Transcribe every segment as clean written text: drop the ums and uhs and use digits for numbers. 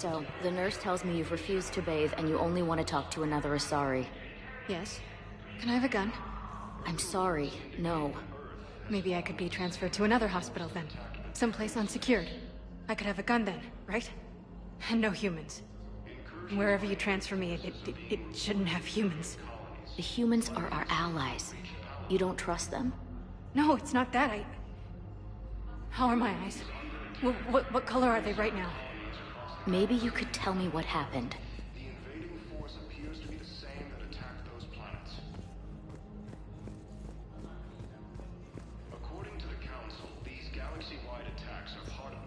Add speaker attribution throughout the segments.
Speaker 1: So, the nurse tells me you've refused to bathe and you only want to talk to another Asari.
Speaker 2: Yes. Can I have a gun?
Speaker 1: I'm sorry, no.
Speaker 2: Maybe I could be transferred to another hospital then. Someplace unsecured. I could have a gun then, right? And no humans. Wherever you transfer me, it shouldn't have humans.
Speaker 1: The humans are our allies. You don't trust them?
Speaker 2: No, it's not that. How are my eyes? What color are they right now?
Speaker 1: Maybe you could tell me what happened.
Speaker 3: The invading force appears to be the same that attacked those planets. According to the Council, these galaxy-wide attacks are part of...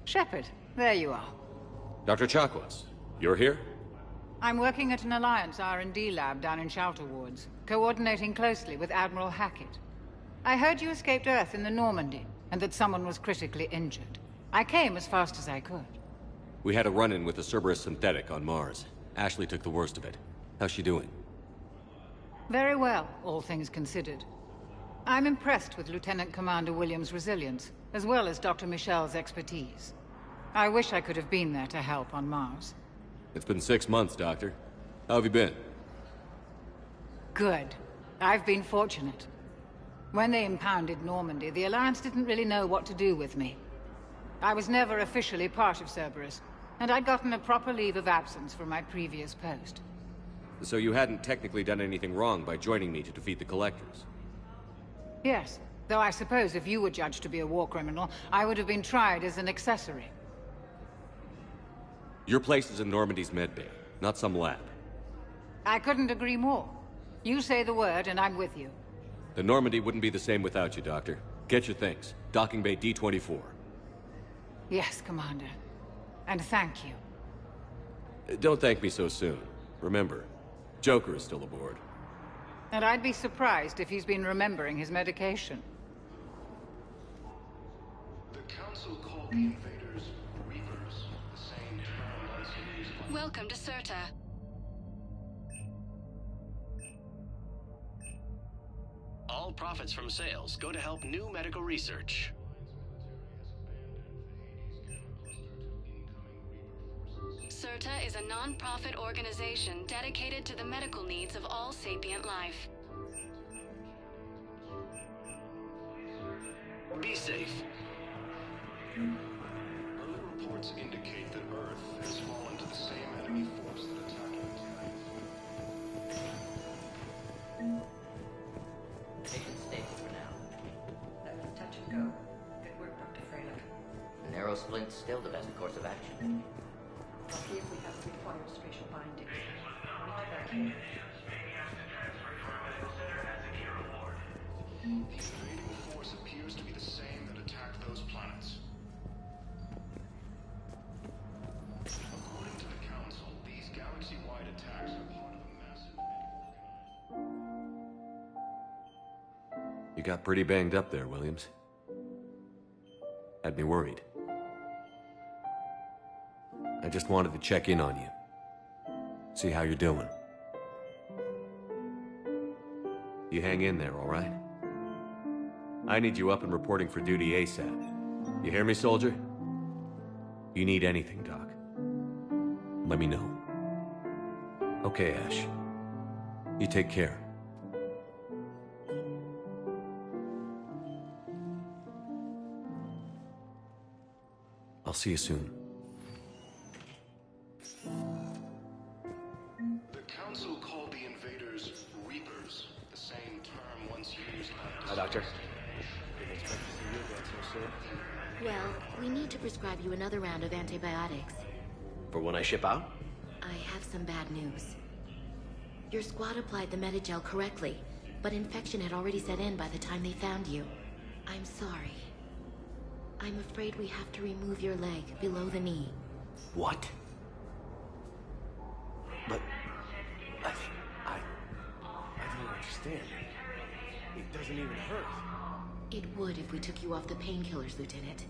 Speaker 4: Shepard, there you are.
Speaker 5: Dr. Chakwas, you're here?
Speaker 4: I'm working at an Alliance R&D lab down in Shelter Wards, coordinating closely with Admiral Hackett. I heard you escaped Earth in the Normandy, and that someone was critically injured. I came as fast as I could.
Speaker 5: We had a run-in with the Cerberus synthetic on Mars. Ashley took the worst of it. How's she doing?
Speaker 4: Very well, all things considered. I'm impressed with Lieutenant Commander Williams' resilience, as well as Dr. Michel's expertise. I wish I could have been there to help on Mars.
Speaker 5: It's been 6 months, Doctor. How have you been?
Speaker 4: Good. I've been fortunate. When they impounded Normandy, the Alliance didn't really know what to do with me. I was never officially part of Cerberus, and I'd gotten a proper leave of absence from my previous post.
Speaker 5: So you hadn't technically done anything wrong by joining me to defeat the Collectors?
Speaker 4: Yes, though I suppose if you were judged to be a war criminal, I would have been tried as an accessory.
Speaker 5: Your place is in Normandy's medbay, not some lab.
Speaker 4: I couldn't agree more. You say the word, and I'm with you.
Speaker 5: The Normandy wouldn't be the same without you, Doctor. Get your things. Docking Bay D-24.
Speaker 4: Yes, Commander. And thank you.
Speaker 5: Don't thank me so soon. Remember, Joker is still aboard.
Speaker 4: And I'd be surprised if he's been remembering his medication.
Speaker 3: The Council called the invaders Reapers, the same term once used by...
Speaker 6: Welcome to Serta.
Speaker 7: All profits from sales go to help new medical research.
Speaker 6: Serta is a non-profit organization dedicated to the medical needs of all sapient life.
Speaker 7: Be safe.
Speaker 3: Early reports indicate that Earth has fallen to the same enemy force that attacked it.
Speaker 8: They should stay for now.
Speaker 9: That was touch and go. Good work, Dr. Freilich.
Speaker 8: Narrow splint's still the best course of action.
Speaker 9: I'll see if we have the required spatial bindings. Meet you back here.
Speaker 3: The invading force appears to be the same that attacked those planets. According to the Council, these galaxy-wide attacks are part of a massive...
Speaker 5: You got pretty banged up there, Williams. Had me worried. I just wanted to check in on you. See how you're doing. You hang in there, all right? I need you up and reporting for duty ASAP. You hear me, soldier? You need anything, Doc. Let me know. Okay, Ash. You take care. I'll see you soon.
Speaker 3: The Council called the invaders Reapers, the same term once used by...
Speaker 10: Hi, Doctor. Didn't expect to see you again so soon.
Speaker 1: Well, we need to prescribe you another round of antibiotics.
Speaker 10: For when I ship out?
Speaker 1: I have some bad news. Your squad applied the Medigel correctly, but infection had already set in by the time they found you. I'm sorry. I'm afraid we have to remove your leg below the knee.
Speaker 10: What? But... I don't understand. It doesn't even hurt.
Speaker 1: It would if we took you off the painkillers, Lieutenant.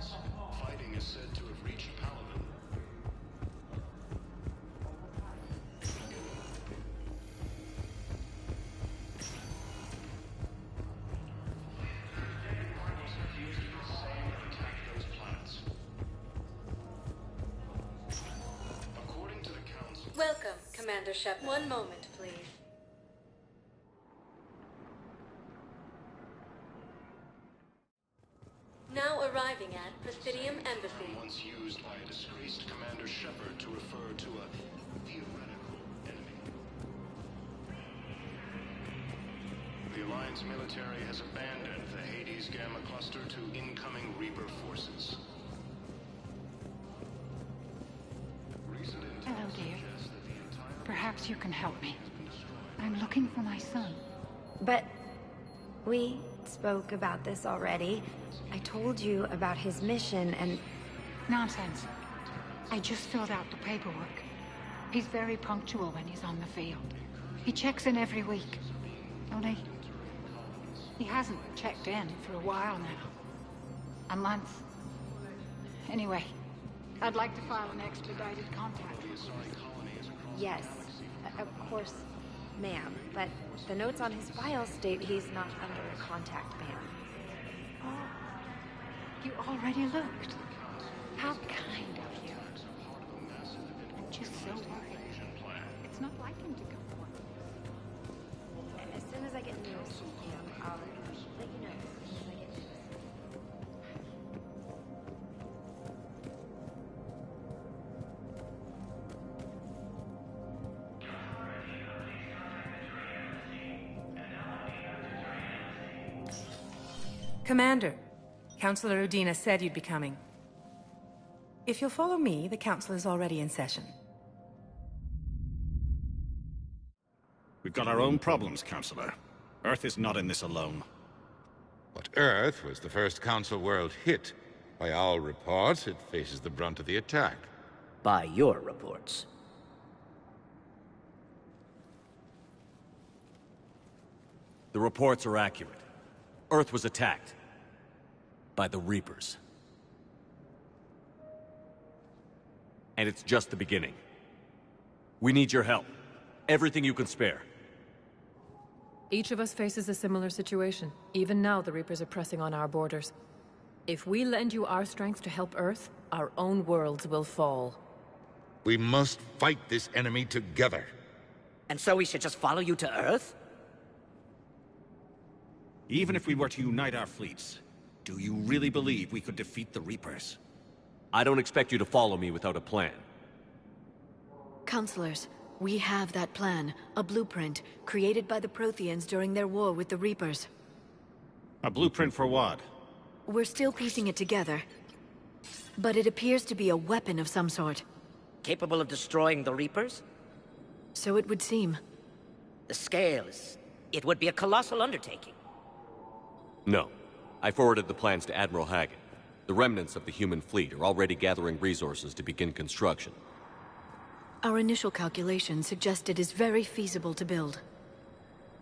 Speaker 3: colonies. Fighting is said to have reached Paladin.
Speaker 2: Commander Shepard. One moment, please. Now arriving at Presidium Embassy.
Speaker 3: Once used by a disgraced Commander Shepard to refer to a theoretical enemy. The Alliance military has abandoned the Hades Gamma Cluster to incoming Reaper forces.
Speaker 4: Hello, dear. Perhaps you can help me. I'm looking for my son.
Speaker 11: But we spoke about this already. I told you about his mission and...
Speaker 4: Nonsense. I just filled out the paperwork. He's very punctual when he's on the field. He checks in every week. Only... he hasn't checked in for a while now. A month. Anyway, I'd like to file an expedited contact.
Speaker 11: Yes, of course, ma'am. But the notes on his file state he's not under a contact ban.
Speaker 4: Oh, you already looked. How kind of you. I'm just so worried. It's not like him to go for it.
Speaker 11: As soon as I get news, ma'am, I'll let you know as soon as I get news.
Speaker 12: Commander, Councilor Udina said you'd be coming. If you'll follow me, the council is already in session.
Speaker 13: We've got our own problems, Councilor. Earth is not in this alone.
Speaker 14: But Earth was the first Council world hit. By all reports, it faces the brunt of the attack.
Speaker 8: By your reports.
Speaker 5: The reports are accurate. Earth was attacked. By the Reapers. And it's just the beginning. We need your help. Everything you can spare.
Speaker 9: Each of us faces a similar situation. Even now, the Reapers are pressing on our borders. If we lend you our strength to help Earth, our own worlds will fall.
Speaker 14: We must fight this enemy together.
Speaker 8: And so we should just follow you to Earth?
Speaker 13: Even if we were to unite our fleets, do you really believe we could defeat the Reapers?
Speaker 5: I don't expect you to follow me without a plan.
Speaker 15: Counselors, we have that plan. A blueprint, created by the Protheans during their war with the Reapers.
Speaker 13: A blueprint for what?
Speaker 15: We're still piecing it together. But it appears to be a weapon of some sort.
Speaker 8: Capable of destroying the Reapers?
Speaker 15: So it would seem.
Speaker 8: The scale is... it would be a colossal undertaking.
Speaker 5: No. I forwarded the plans to Admiral Hagen. The remnants of the human fleet are already gathering resources to begin construction.
Speaker 15: Our initial calculations suggest it is very feasible to build.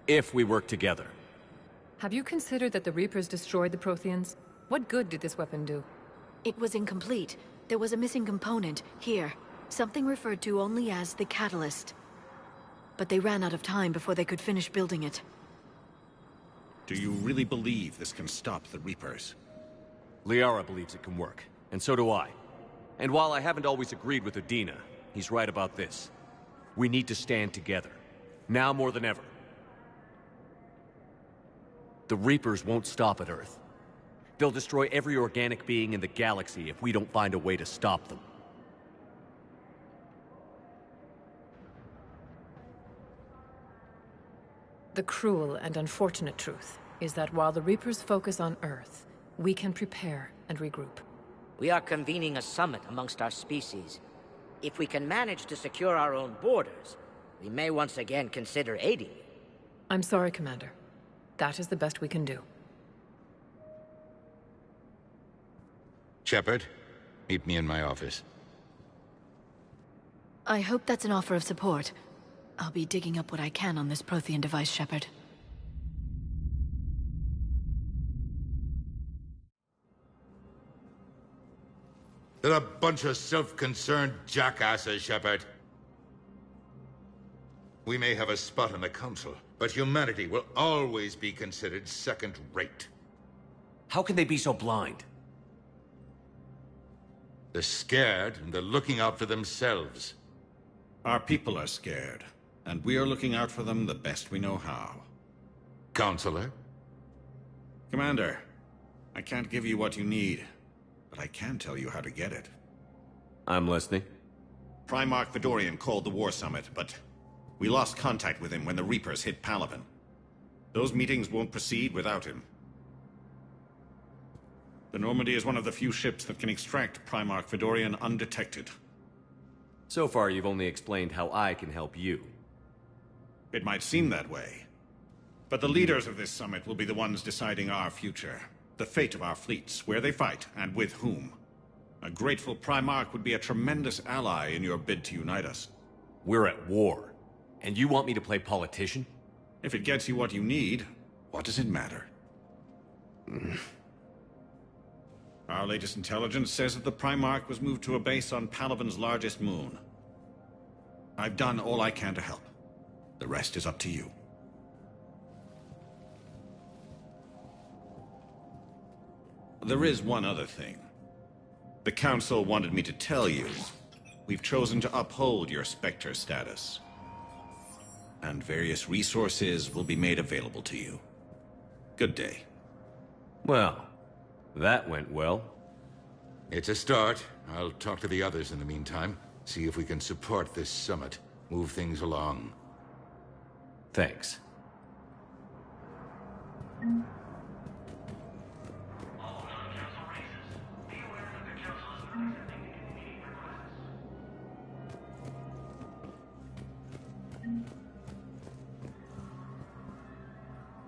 Speaker 5: If we work together.
Speaker 9: Have you considered that the Reapers destroyed the Protheans? What good did this weapon do?
Speaker 15: It was incomplete. There was a missing component, here. Something referred to only as the Catalyst. But they ran out of time before they could finish building it.
Speaker 13: Do you really believe this can stop the Reapers?
Speaker 5: Liara believes it can work, and so do I. And while I haven't always agreed with Udina, he's right about this. We need to stand together. Now more than ever. The Reapers won't stop at Earth. They'll destroy every organic being in the galaxy if we don't find a way to stop them.
Speaker 9: The cruel and unfortunate truth is that while the Reapers focus on Earth, we can prepare and regroup.
Speaker 8: We are convening a summit amongst our species. If we can manage to secure our own borders, we may once again consider aiding you.
Speaker 9: I'm sorry, Commander. That is the best we can do.
Speaker 14: Shepard, meet me in my office.
Speaker 15: I hope that's an offer of support. I'll be digging up what I can on this Prothean device, Shepard.
Speaker 14: They're a bunch of self-concerned jackasses, Shepard. We may have a spot in the Council, but humanity will always be considered second-rate.
Speaker 5: How can they be so blind?
Speaker 14: They're scared, and they're looking out for themselves.
Speaker 13: Our people are scared, and we are looking out for them the best we know how.
Speaker 14: Counselor?
Speaker 13: Commander, I can't give you what you need, but I can tell you how to get it.
Speaker 5: I'm listening.
Speaker 13: Primarch Fedorian called the War Summit, but we lost contact with him when the Reapers hit Palaven. Those meetings won't proceed without him. The Normandy is one of the few ships that can extract Primarch Fedorian undetected.
Speaker 5: So far, you've only explained how I can help you.
Speaker 13: It might seem that way. But the leaders of this summit will be the ones deciding our future. The fate of our fleets, where they fight, and with whom. A grateful Primarch would be a tremendous ally in your bid to unite us.
Speaker 5: We're at war. And you want me to play politician?
Speaker 13: If it gets you what you need, what does it matter? Our latest intelligence says that the Primarch was moved to a base on Palaven's largest moon. I've done all I can to help. The rest is up to you. There is one other thing. The Council wanted me to tell you. We've chosen to uphold your Spectre status. And various resources will be made available to you. Good day.
Speaker 5: Well, that went well.
Speaker 14: It's a start. I'll talk to the others in the meantime. See if we can support this summit. Move things along.
Speaker 5: Thanks.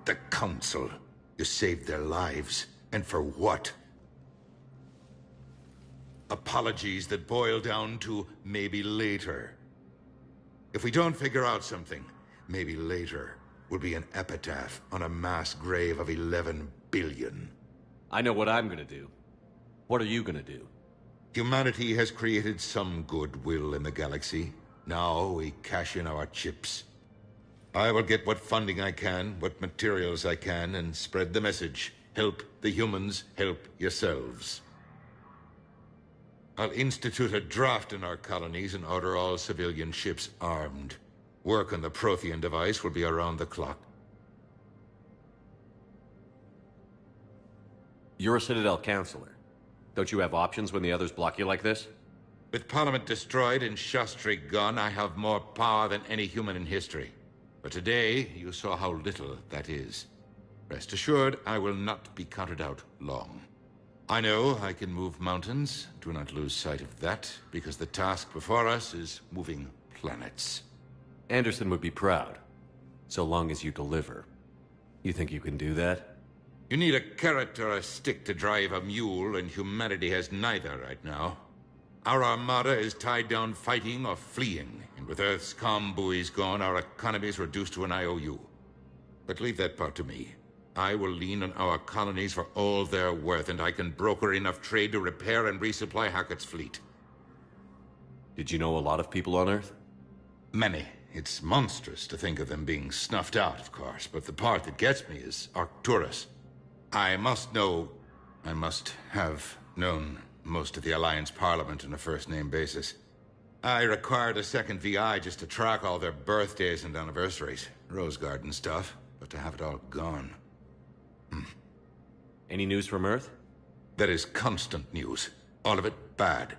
Speaker 14: The Council. You saved their lives. And for what? Apologies that boil down to maybe later. If we don't figure out something, maybe later will be an epitaph on a mass grave of 11 billion.
Speaker 5: I know what I'm gonna do. What are you gonna do?
Speaker 14: Humanity has created some goodwill in the galaxy. Now we cash in our chips. I will get what funding I can, what materials I can, and spread the message. Help the humans, help yourselves. I'll institute a draft in our colonies and order all civilian ships armed. Work on the Prothean device will be around the clock.
Speaker 5: You're a Citadel Counselor. Don't you have options when the others block you like this?
Speaker 14: With Parliament destroyed and Shastri gone, I have more power than any human in history. But today, you saw how little that is. Rest assured, I will not be counted out long. I know I can move mountains. Do not lose sight of that, because the task before us is moving planets.
Speaker 5: Anderson would be proud, so long as you deliver. You think you can do that?
Speaker 14: You need a carrot or a stick to drive a mule, and humanity has neither right now. Our armada is tied down fighting or fleeing, and with Earth's comm buoys gone, our economy is reduced to an IOU. But leave that part to me. I will lean on our colonies for all they're worth, and I can broker enough trade to repair and resupply Hackett's fleet.
Speaker 5: Did you know a lot of people on Earth?
Speaker 14: Many. It's monstrous to think of them being snuffed out, of course, but the part that gets me is Arcturus. I must have known most of the Alliance Parliament on a first-name basis. I required a second VI just to track all their birthdays and anniversaries. Rose Garden stuff, but to have it all gone.
Speaker 5: Any news from Earth?
Speaker 14: There is constant news. All of it bad.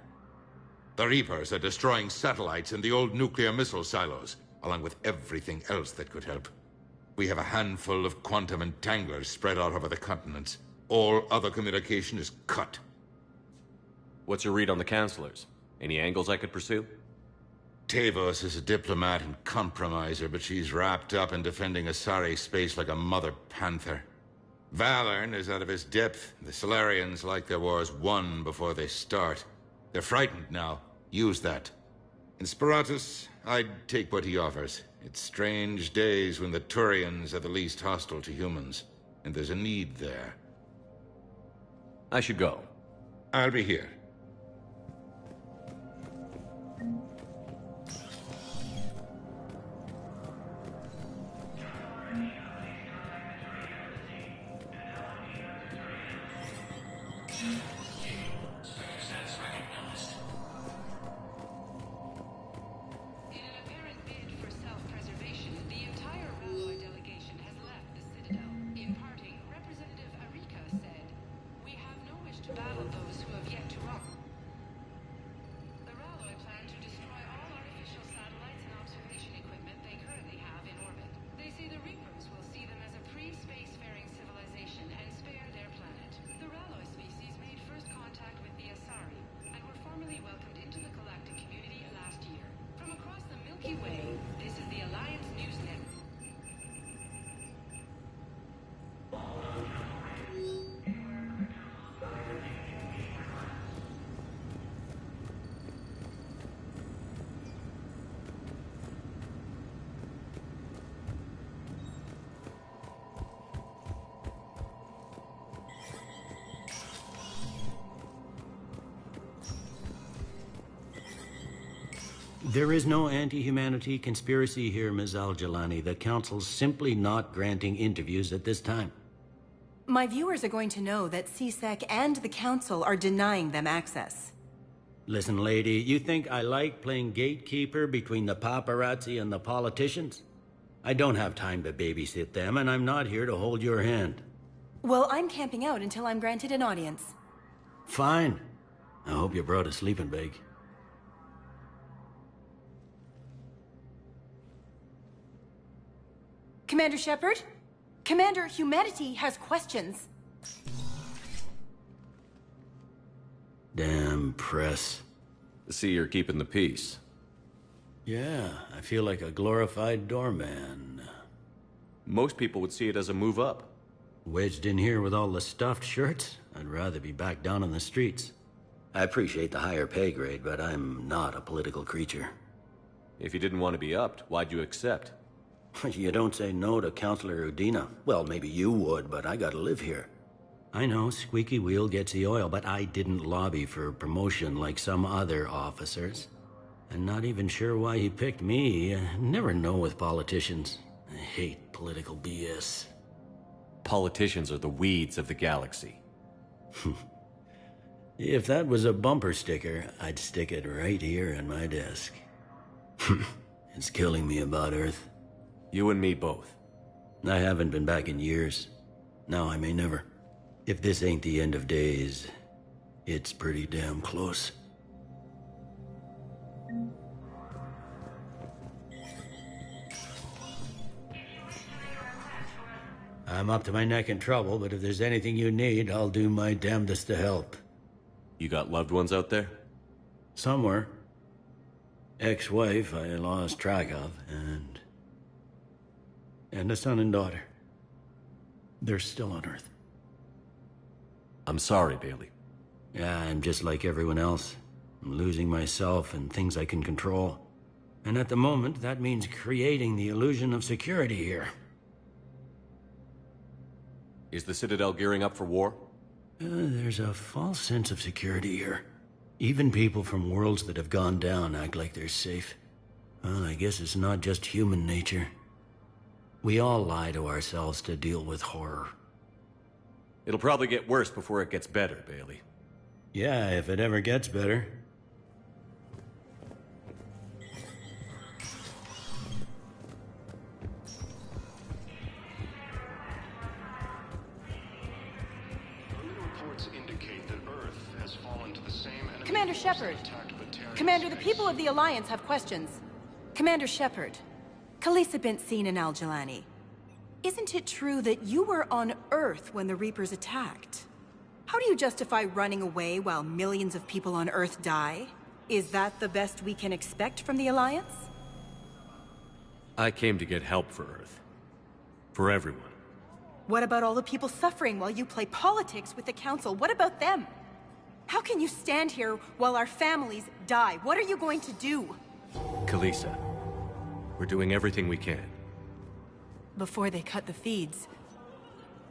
Speaker 14: The Reapers are destroying satellites and the old nuclear missile silos, along with everything else that could help. We have a handful of quantum entanglers spread out over the continents. All other communication is cut.
Speaker 5: What's your read on the Counselors? Any angles I could pursue?
Speaker 14: Tavos is a diplomat and compromiser, but she's wrapped up in defending Asari space like a mother panther. Valern is out of his depth. The Solarians like their wars won before they start. They're frightened now. Use that. In Sparatus, I'd take what he offers. It's strange days when the Turians are the least hostile to humans, and there's a need there.
Speaker 5: I should go.
Speaker 14: I'll be here.
Speaker 16: There is no anti-humanity conspiracy here, Ms. Al-Jalani. The Council's simply not granting interviews at this time.
Speaker 17: My viewers are going to know that CSEC and the Council are denying them access.
Speaker 16: Listen, lady, you think I like playing gatekeeper between the paparazzi and the politicians? I don't have time to babysit them, and I'm not here to hold your hand.
Speaker 17: Well, I'm camping out until I'm granted an audience.
Speaker 16: Fine. I hope you brought a sleeping bag.
Speaker 17: Commander Shepard? Commander, humanity has questions.
Speaker 16: Damn press.
Speaker 5: See, you're keeping the peace.
Speaker 16: Yeah, I feel like a glorified doorman.
Speaker 5: Most people would see it as a move up.
Speaker 16: Wedged in here with all the stuffed shirts? I'd rather be back down on the streets. I appreciate the higher pay grade, but I'm not a political creature.
Speaker 5: If you didn't want to be upped, why'd you accept?
Speaker 16: You don't say no to Counselor Udina. Well, maybe you would, but I gotta live here. I know, squeaky wheel gets the oil, but I didn't lobby for promotion like some other officers. I'm not even sure why he picked me. I never know with politicians. I hate political BS.
Speaker 5: Politicians are the weeds of the galaxy.
Speaker 16: If that was a bumper sticker, I'd stick it right here on my desk. It's killing me about Earth.
Speaker 5: You and me both.
Speaker 16: I haven't been back in years. Now I may never. If this ain't the end of days, it's pretty damn close. I'm up to my neck in trouble, but if there's anything you need, I'll do my damnedest to help.
Speaker 5: You got loved ones out there?
Speaker 16: Somewhere. Ex-wife I lost track of, and a son and daughter. They're still on Earth.
Speaker 5: I'm sorry, Bailey.
Speaker 16: Yeah, I'm just like everyone else. I'm losing myself and things I can control. And at the moment, that means creating the illusion of security here.
Speaker 5: Is the Citadel gearing up for war?
Speaker 16: There's a false sense of security here. Even people from worlds that have gone down act like they're safe. Well, I guess it's not just human nature. We all lie to ourselves to deal with horror.
Speaker 5: It'll probably get worse before it gets better, Bailey.
Speaker 16: Yeah, if it ever gets better.
Speaker 3: Reports indicate that Earth has fallen to the same enemy.
Speaker 17: Commander Shepard! Commander, the people of the Alliance have questions. Commander Shepard, Khalisah bint Sin and Al-Jalani. Isn't it true that you were on Earth when the Reapers attacked? How do you justify running away while millions of people on Earth die? Is that the best we can expect from the Alliance?
Speaker 5: I came to get help for Earth. For everyone.
Speaker 17: What about all the people suffering while you play politics with the Council? What about them? How can you stand here while our families die? What are you going to do?
Speaker 5: Khalisah, we're doing everything we can.
Speaker 17: Before they cut the feeds,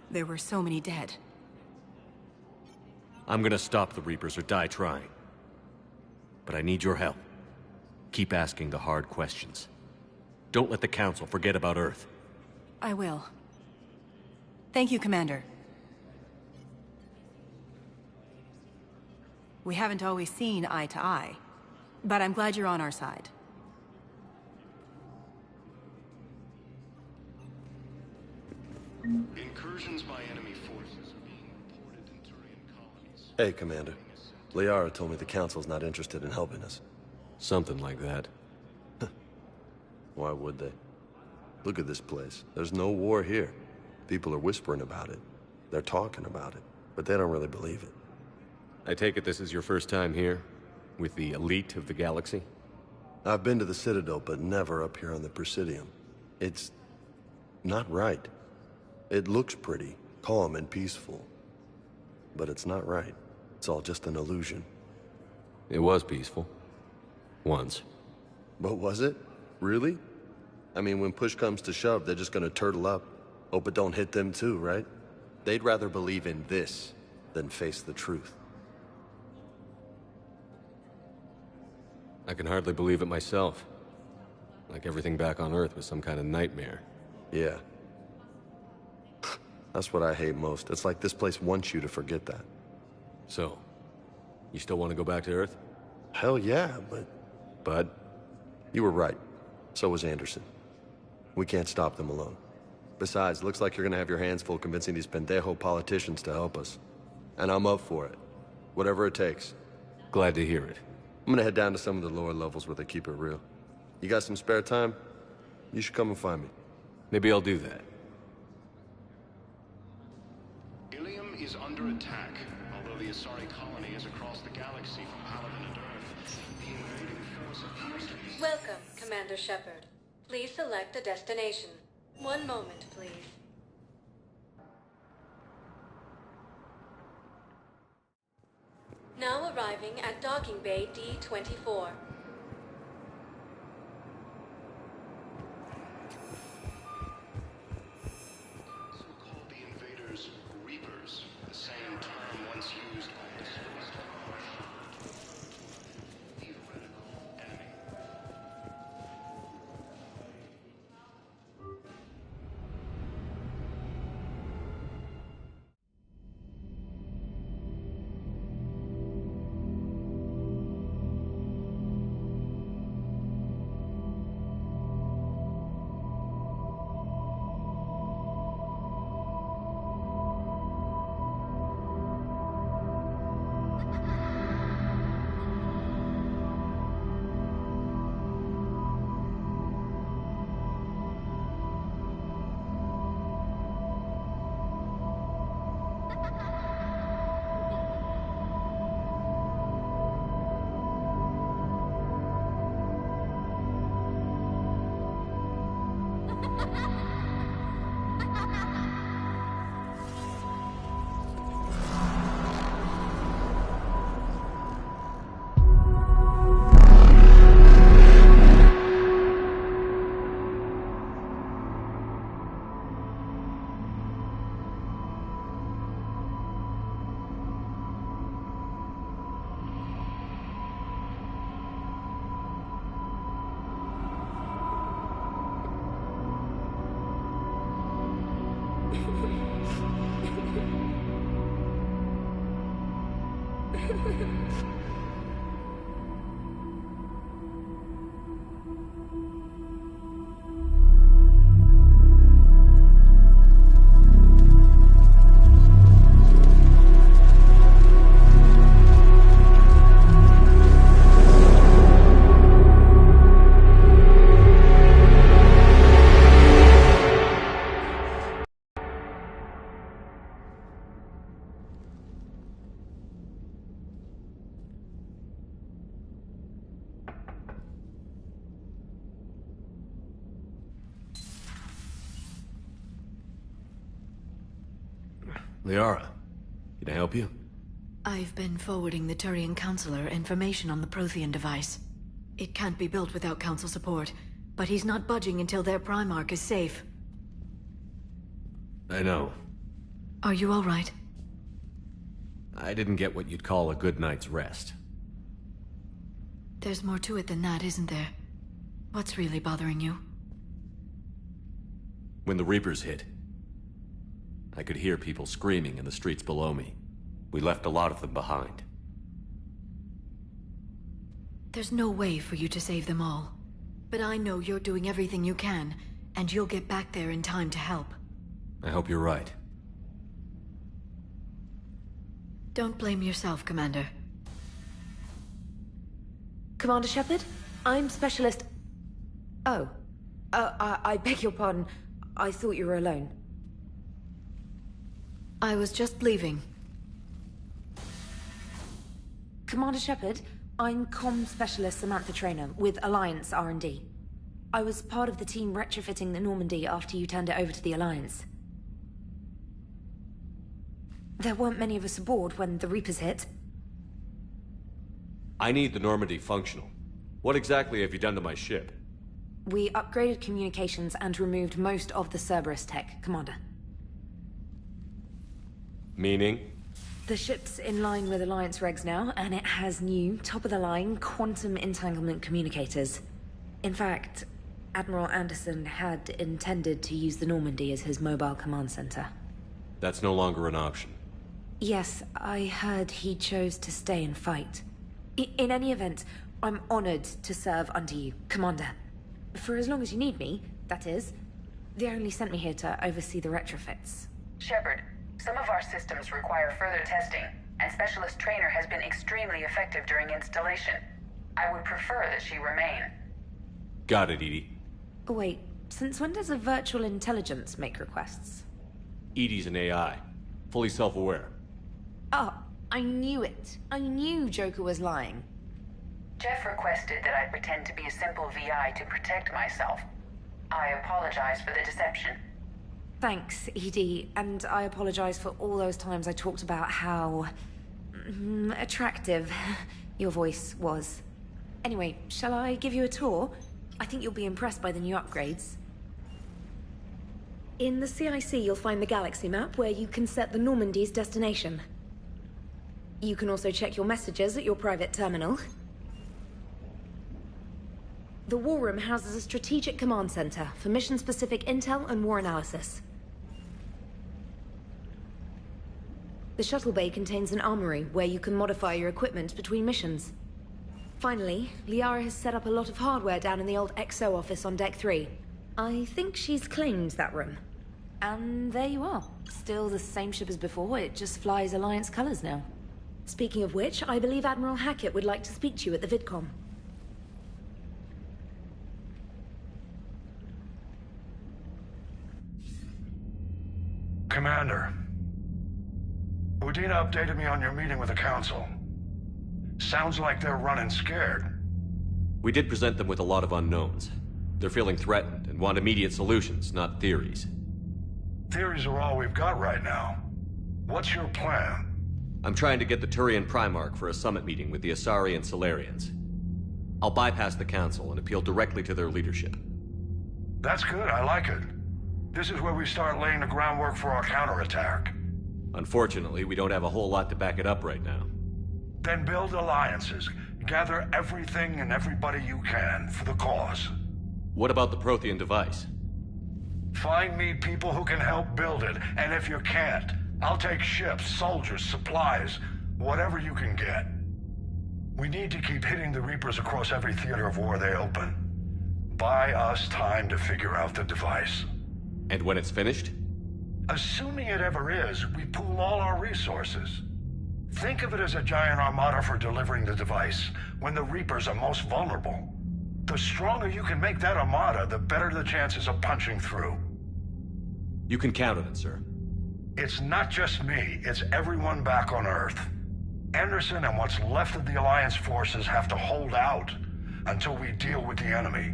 Speaker 17: there were so many dead.
Speaker 5: I'm gonna stop the Reapers or die trying. But I need your help. Keep asking the hard questions. Don't let the Council forget about Earth.
Speaker 17: I will. Thank you, Commander. We haven't always seen eye to eye, but I'm glad you're on our side.
Speaker 3: Incursions by enemy forces are being reported in Turian colonies.
Speaker 10: Hey, Commander. Liara told me the Council's not interested in helping us.
Speaker 5: Something like that.
Speaker 10: Why would they? Look at this place. There's no war here. People are whispering about it. They're talking about it, but they don't really believe it.
Speaker 5: I take it this is your first time here? With the elite of the galaxy?
Speaker 10: I've been to the Citadel, but never up here on the Presidium. It's not right. It looks pretty, calm and peaceful. But it's not right. It's all just an illusion.
Speaker 5: It was peaceful. Once.
Speaker 10: But was it? Really? I mean, when push comes to shove, they're just gonna turtle up. Hope it don't hit them too, right? They'd rather believe in this than face the truth.
Speaker 5: I can hardly believe it myself. Like everything back on Earth was some kind of nightmare.
Speaker 10: Yeah. That's what I hate most. It's like this place wants you to forget that.
Speaker 5: So, you still want to go back to Earth?
Speaker 10: Hell yeah, but...
Speaker 5: But?
Speaker 10: You were right. So was Anderson. We can't stop them alone. Besides, looks like you're gonna have your hands full convincing these pendejo politicians to help us. And I'm up for it. Whatever it takes.
Speaker 5: Glad to hear it.
Speaker 10: I'm gonna head down to some of the lower levels where they keep it real. You got some spare time? You should come and find me.
Speaker 5: Maybe I'll do that.
Speaker 3: Ilium is under attack. Although the Asari colony is across the galaxy from Paladin and Earth, the invading force appears to be...
Speaker 6: Welcome, Commander Shepard. Please select a destination. One moment, please. Now arriving at Docking Bay D-24.
Speaker 3: So-called the invaders Reapers, the same term once used by the theoretical enemy.
Speaker 5: Liara, can I help you?
Speaker 15: I've been forwarding the Turian Counselor information on the Prothean device. It can't be built without Council support, but he's not budging until their Primarch is safe.
Speaker 5: I know.
Speaker 15: Are you all right?
Speaker 5: I didn't get what you'd call a good night's rest.
Speaker 15: There's more to it than that, isn't there? What's really bothering you?
Speaker 5: When the Reapers hit, I could hear people screaming in the streets below me. We left a lot of them behind.
Speaker 15: There's no way for you to save them all. But I know you're doing everything you can, and you'll get back there in time to help.
Speaker 5: I hope you're right.
Speaker 15: Don't blame yourself, Commander.
Speaker 18: Commander Shepard? I'm Specialist... Oh. I beg your pardon. I thought you were alone.
Speaker 15: I was just leaving.
Speaker 18: Commander Shepard, I'm Comm Specialist Samantha Traynor with Alliance R&D. I was part of the team retrofitting the Normandy after you turned it over to the Alliance. There weren't many of us aboard when the Reapers hit.
Speaker 5: I need the Normandy functional. What exactly have you done to my ship?
Speaker 18: We upgraded communications and removed most of the Cerberus tech, Commander.
Speaker 5: Meaning?
Speaker 18: The ship's in line with Alliance regs now, and it has new, top-of-the-line quantum entanglement communicators. In fact, Admiral Anderson had intended to use the Normandy as his mobile command center.
Speaker 5: That's no longer an option.
Speaker 18: Yes, I heard he chose to stay and fight. In any event, I'm honored to serve under you, Commander. For as long as you need me, that is. They only sent me here to oversee the retrofits.
Speaker 19: Shepard, some of our systems require further testing, and Specialist Trainer has been extremely effective during installation. I would prefer that she remain.
Speaker 5: Got it, EDI.
Speaker 18: Wait, since when does a virtual intelligence make requests?
Speaker 5: EDI's an AI. Fully self-aware.
Speaker 18: Oh, I knew it. I knew Joker was lying.
Speaker 19: Jeff requested that I pretend to be a simple VI to protect myself. I apologize for the deception.
Speaker 18: Thanks, EDI, and I apologize for all those times I talked about how... attractive your voice was. Anyway, shall I give you a tour? I think you'll be impressed by the new upgrades. In the CIC, you'll find the galaxy map where you can set the Normandy's destination. You can also check your messages at your private terminal. The War Room houses a strategic command center for mission-specific intel and war analysis. The shuttle bay contains an armory where you can modify your equipment between missions. Finally, Liara has set up a lot of hardware down in the old XO office on Deck 3. I think she's claimed that room. And there you are. Still the same ship as before, it just flies Alliance colors now. Speaking of which, I believe Admiral Hackett would like to speak to you at the VidCom.
Speaker 20: Commander, Udina updated me on your meeting with the Council. Sounds like they're running scared.
Speaker 5: We did present them with a lot of unknowns. They're feeling threatened and want immediate solutions, not theories.
Speaker 20: Theories are all we've got right now. What's your plan?
Speaker 5: I'm trying to get the Turian Primarch for a summit meeting with the Asari and Salarians. I'll bypass the Council and appeal directly to their leadership.
Speaker 20: That's good, I like it. This is where we start laying the groundwork for our counterattack.
Speaker 5: Unfortunately, we don't have a whole lot to back it up right now.
Speaker 20: Then build alliances. Gather everything and everybody you can for the cause.
Speaker 5: What about the Prothean device?
Speaker 20: Find me people who can help build it, and if you can't, I'll take ships, soldiers, supplies, whatever you can get. We need to keep hitting the Reapers across every theater of war they open. Buy us time to figure out the device.
Speaker 5: And when it's finished?
Speaker 20: Assuming it ever is, we pool all our resources. Think of it as a giant armada for delivering the device, when the Reapers are most vulnerable. The stronger you can make that armada, the better the chances of punching through.
Speaker 5: You can count on it, sir.
Speaker 20: It's not just me, it's everyone back on Earth. Anderson and what's left of the Alliance forces have to hold out until we deal with the enemy.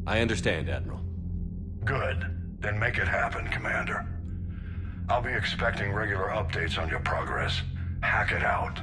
Speaker 5: I understand, Admiral.
Speaker 20: Good. Then make it happen, Commander. I'll be expecting regular updates on your progress. Hack it out.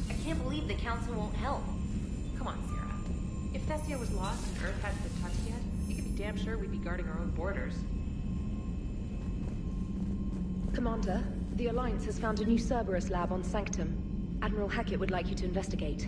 Speaker 1: I can't believe the Council won't help.
Speaker 21: Come on, Sarah. If Thessia was lost and Earth hadn't been touched yet, you can be damn sure we'd be guarding our own borders.
Speaker 18: Commander, the Alliance has found a new Cerberus lab on Sanctum. Admiral Hackett would like you to investigate.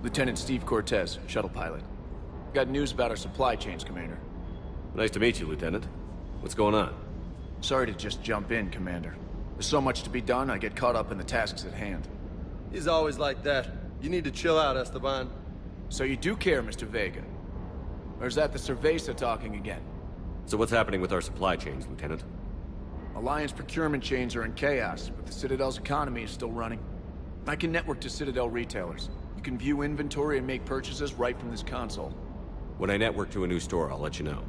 Speaker 7: Lieutenant Steve Cortez, shuttle pilot. Got news about our supply chains, Commander.
Speaker 5: Nice to meet you, Lieutenant. What's going on?
Speaker 7: Sorry to just jump in, Commander. There's so much to be done, I get caught up in the tasks at hand.
Speaker 10: He's always like that. You need to chill out, Esteban.
Speaker 7: So you do care, Mr. Vega? Or is that the Cerveza talking again?
Speaker 5: So what's happening with our supply chains, Lieutenant?
Speaker 7: Alliance procurement chains are in chaos, but the Citadel's economy is still running. I can network to Citadel retailers. You can view inventory and make purchases right from this console.
Speaker 5: When I network to a new store, I'll let you know.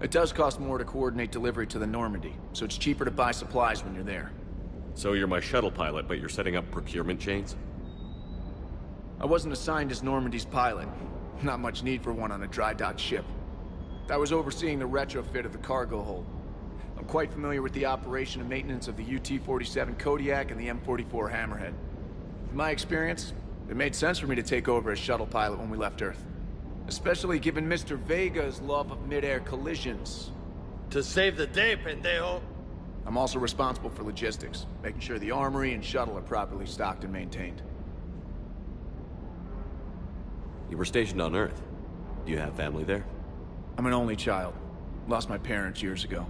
Speaker 7: It does cost more to coordinate delivery to the Normandy, so it's cheaper to buy supplies when you're there.
Speaker 5: So you're my shuttle pilot, but you're setting up procurement chains?
Speaker 7: I wasn't assigned as Normandy's pilot. Not much need for one on a dry dock ship. I was overseeing the retrofit of the cargo hold. I'm quite familiar with the operation and maintenance of the UT-47 Kodiak and the M44 Hammerhead. In my experience, it made sense for me to take over as shuttle pilot when we left Earth. Especially given Mr. Vega's love of mid-air collisions.
Speaker 10: To save the day, pendejo!
Speaker 7: I'm also responsible for logistics, making sure the armory and shuttle are properly stocked and maintained.
Speaker 5: You were stationed on Earth. Do you have family there?
Speaker 7: I'm an only child. Lost my parents years ago.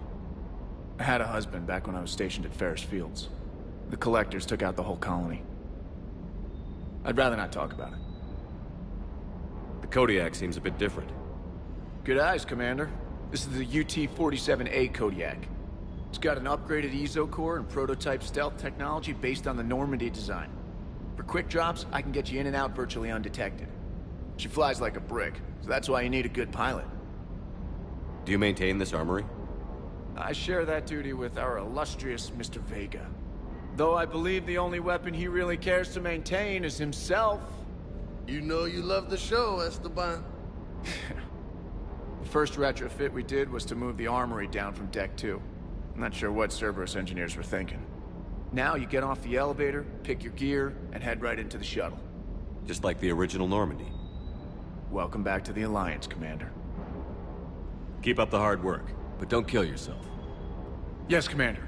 Speaker 7: I had a husband back when I was stationed at Ferris Fields. The Collectors took out the whole colony. I'd rather not talk about it.
Speaker 5: The Kodiak seems a bit different.
Speaker 7: Good eyes, Commander. This is the UT-47A Kodiak. It's got an upgraded EZO core and prototype stealth technology based on the Normandy design. For quick drops, I can get you in and out virtually undetected. She flies like a brick, so that's why you need a good pilot.
Speaker 5: Do you maintain this armory?
Speaker 7: I share that duty with our illustrious Mr. Vega. Though I believe the only weapon he really cares to maintain is himself.
Speaker 10: You know you love the show, Esteban.
Speaker 7: The first retrofit we did was to move the armory down from Deck 2. I'm not sure what Cerberus engineers were thinking. Now you get off the elevator, pick your gear, and head right into the shuttle.
Speaker 5: Just like the original Normandy.
Speaker 7: Welcome back to the Alliance, Commander.
Speaker 5: Keep up the hard work, but don't kill yourself.
Speaker 7: Yes, Commander.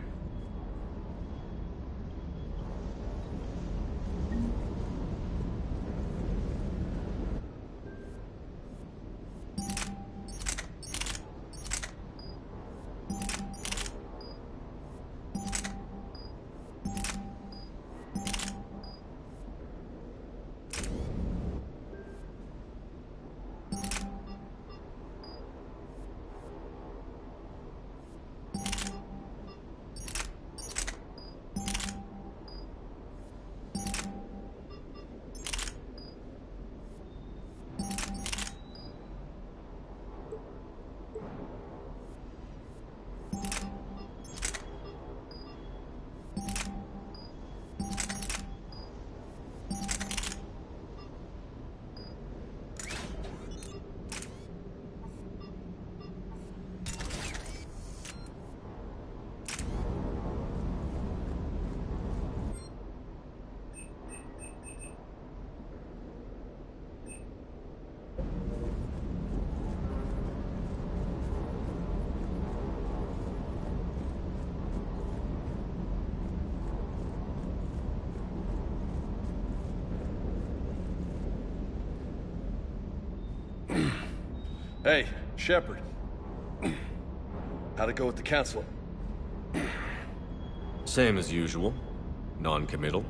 Speaker 10: Hey, Shepard. How'd it go with the council?
Speaker 5: Same as usual. Non-committal.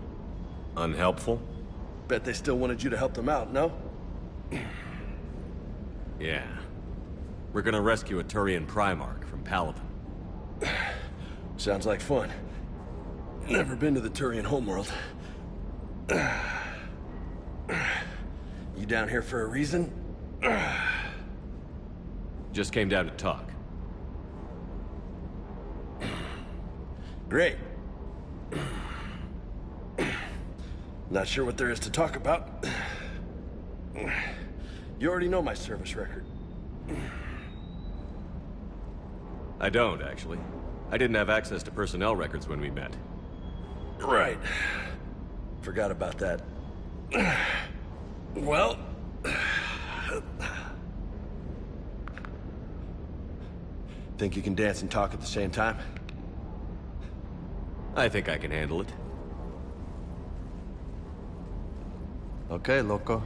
Speaker 5: Unhelpful.
Speaker 10: Bet they still wanted you to help them out, no?
Speaker 5: Yeah. We're gonna rescue a Turian Primarch from Palaven.
Speaker 10: Sounds like fun. Never been to the Turian homeworld. You down here for a reason?
Speaker 5: Just came down to talk.
Speaker 10: Great. Not sure what there is to talk about. You already know my service record.
Speaker 5: I don't, actually. I didn't have access to personnel records when we met.
Speaker 10: Right. Forgot about that. Well... Think you can dance and talk at the same time?
Speaker 5: I think I can handle it.
Speaker 10: Okay, loco.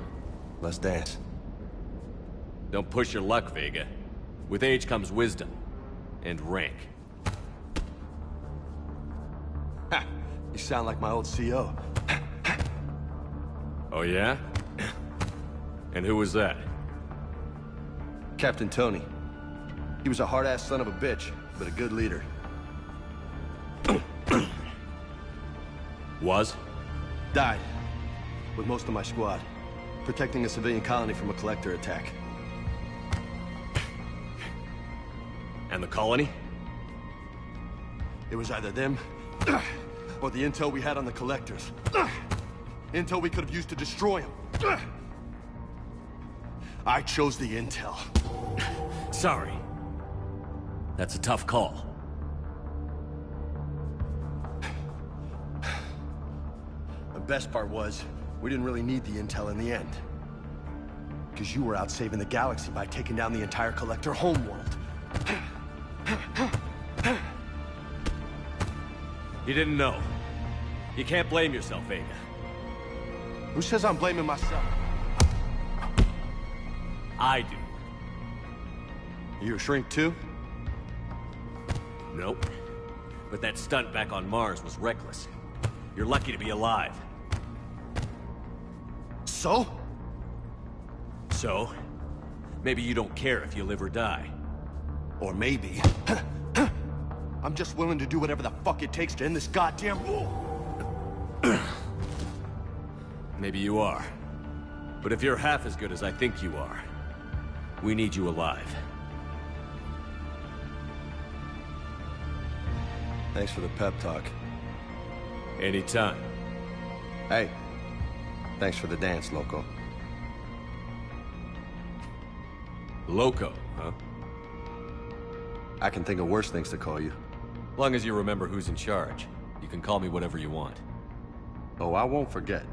Speaker 10: Let's dance.
Speaker 5: Don't push your luck, Vega. With age comes wisdom. And rank.
Speaker 10: Ha! You sound like my old CO.
Speaker 5: Oh yeah? And who was that?
Speaker 10: Captain Tony. He was a hard-ass son of a bitch, but a good leader.
Speaker 5: Was?
Speaker 10: Died. With most of my squad. Protecting a civilian colony from a collector attack.
Speaker 5: And the colony?
Speaker 10: It was either them, or the intel we had on the collectors. Intel we could have used to destroy them. I chose the intel.
Speaker 5: Sorry. That's a tough call.
Speaker 10: The best part was, we didn't really need the intel in the end. Because you were out saving the galaxy by taking down the entire collector homeworld.
Speaker 5: You didn't know. You can't blame yourself, Vega.
Speaker 10: Who says I'm blaming myself?
Speaker 5: I do.
Speaker 10: You a shrink too?
Speaker 5: Nope. But that stunt back on Mars was reckless. You're lucky to be alive.
Speaker 10: So?
Speaker 5: So? Maybe you don't care if you live or die.
Speaker 10: Or maybe... I'm just willing to do whatever the fuck it takes to end this goddamn war.
Speaker 5: Maybe you are. But if you're half as good as I think you are, we need you alive.
Speaker 10: Thanks for the pep talk.
Speaker 5: Anytime.
Speaker 10: Hey, thanks for the dance, Loco.
Speaker 5: Loco, huh?
Speaker 10: I can think of worse things to call you.
Speaker 5: Long as you remember who's in charge, you can call me whatever you want.
Speaker 10: Oh, I won't forget.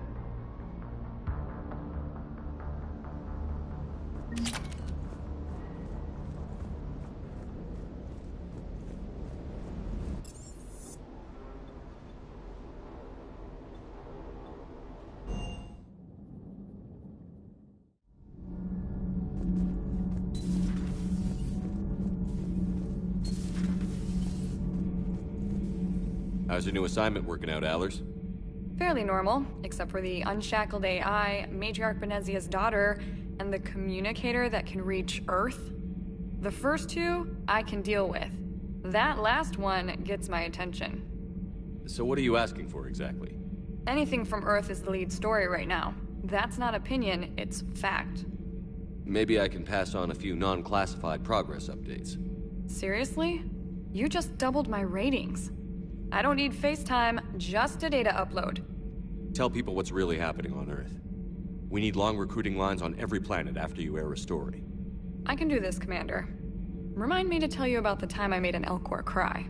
Speaker 5: How's your new assignment working out, Allers?
Speaker 2: Fairly normal, except for the unshackled AI, Matriarch Benezia's daughter, and the communicator that can reach Earth. The first two, I can deal with. That last one gets my attention.
Speaker 5: So what are you asking for, exactly?
Speaker 2: Anything from Earth is the lead story right now. That's not opinion, it's fact.
Speaker 5: Maybe I can pass on a few non-classified progress updates.
Speaker 2: Seriously? You just doubled my ratings. I don't need FaceTime, just a data upload.
Speaker 5: Tell people what's really happening on Earth. We need long recruiting lines on every planet after you air a story.
Speaker 2: I can do this, Commander. Remind me to tell you about the time I made an Elcor cry.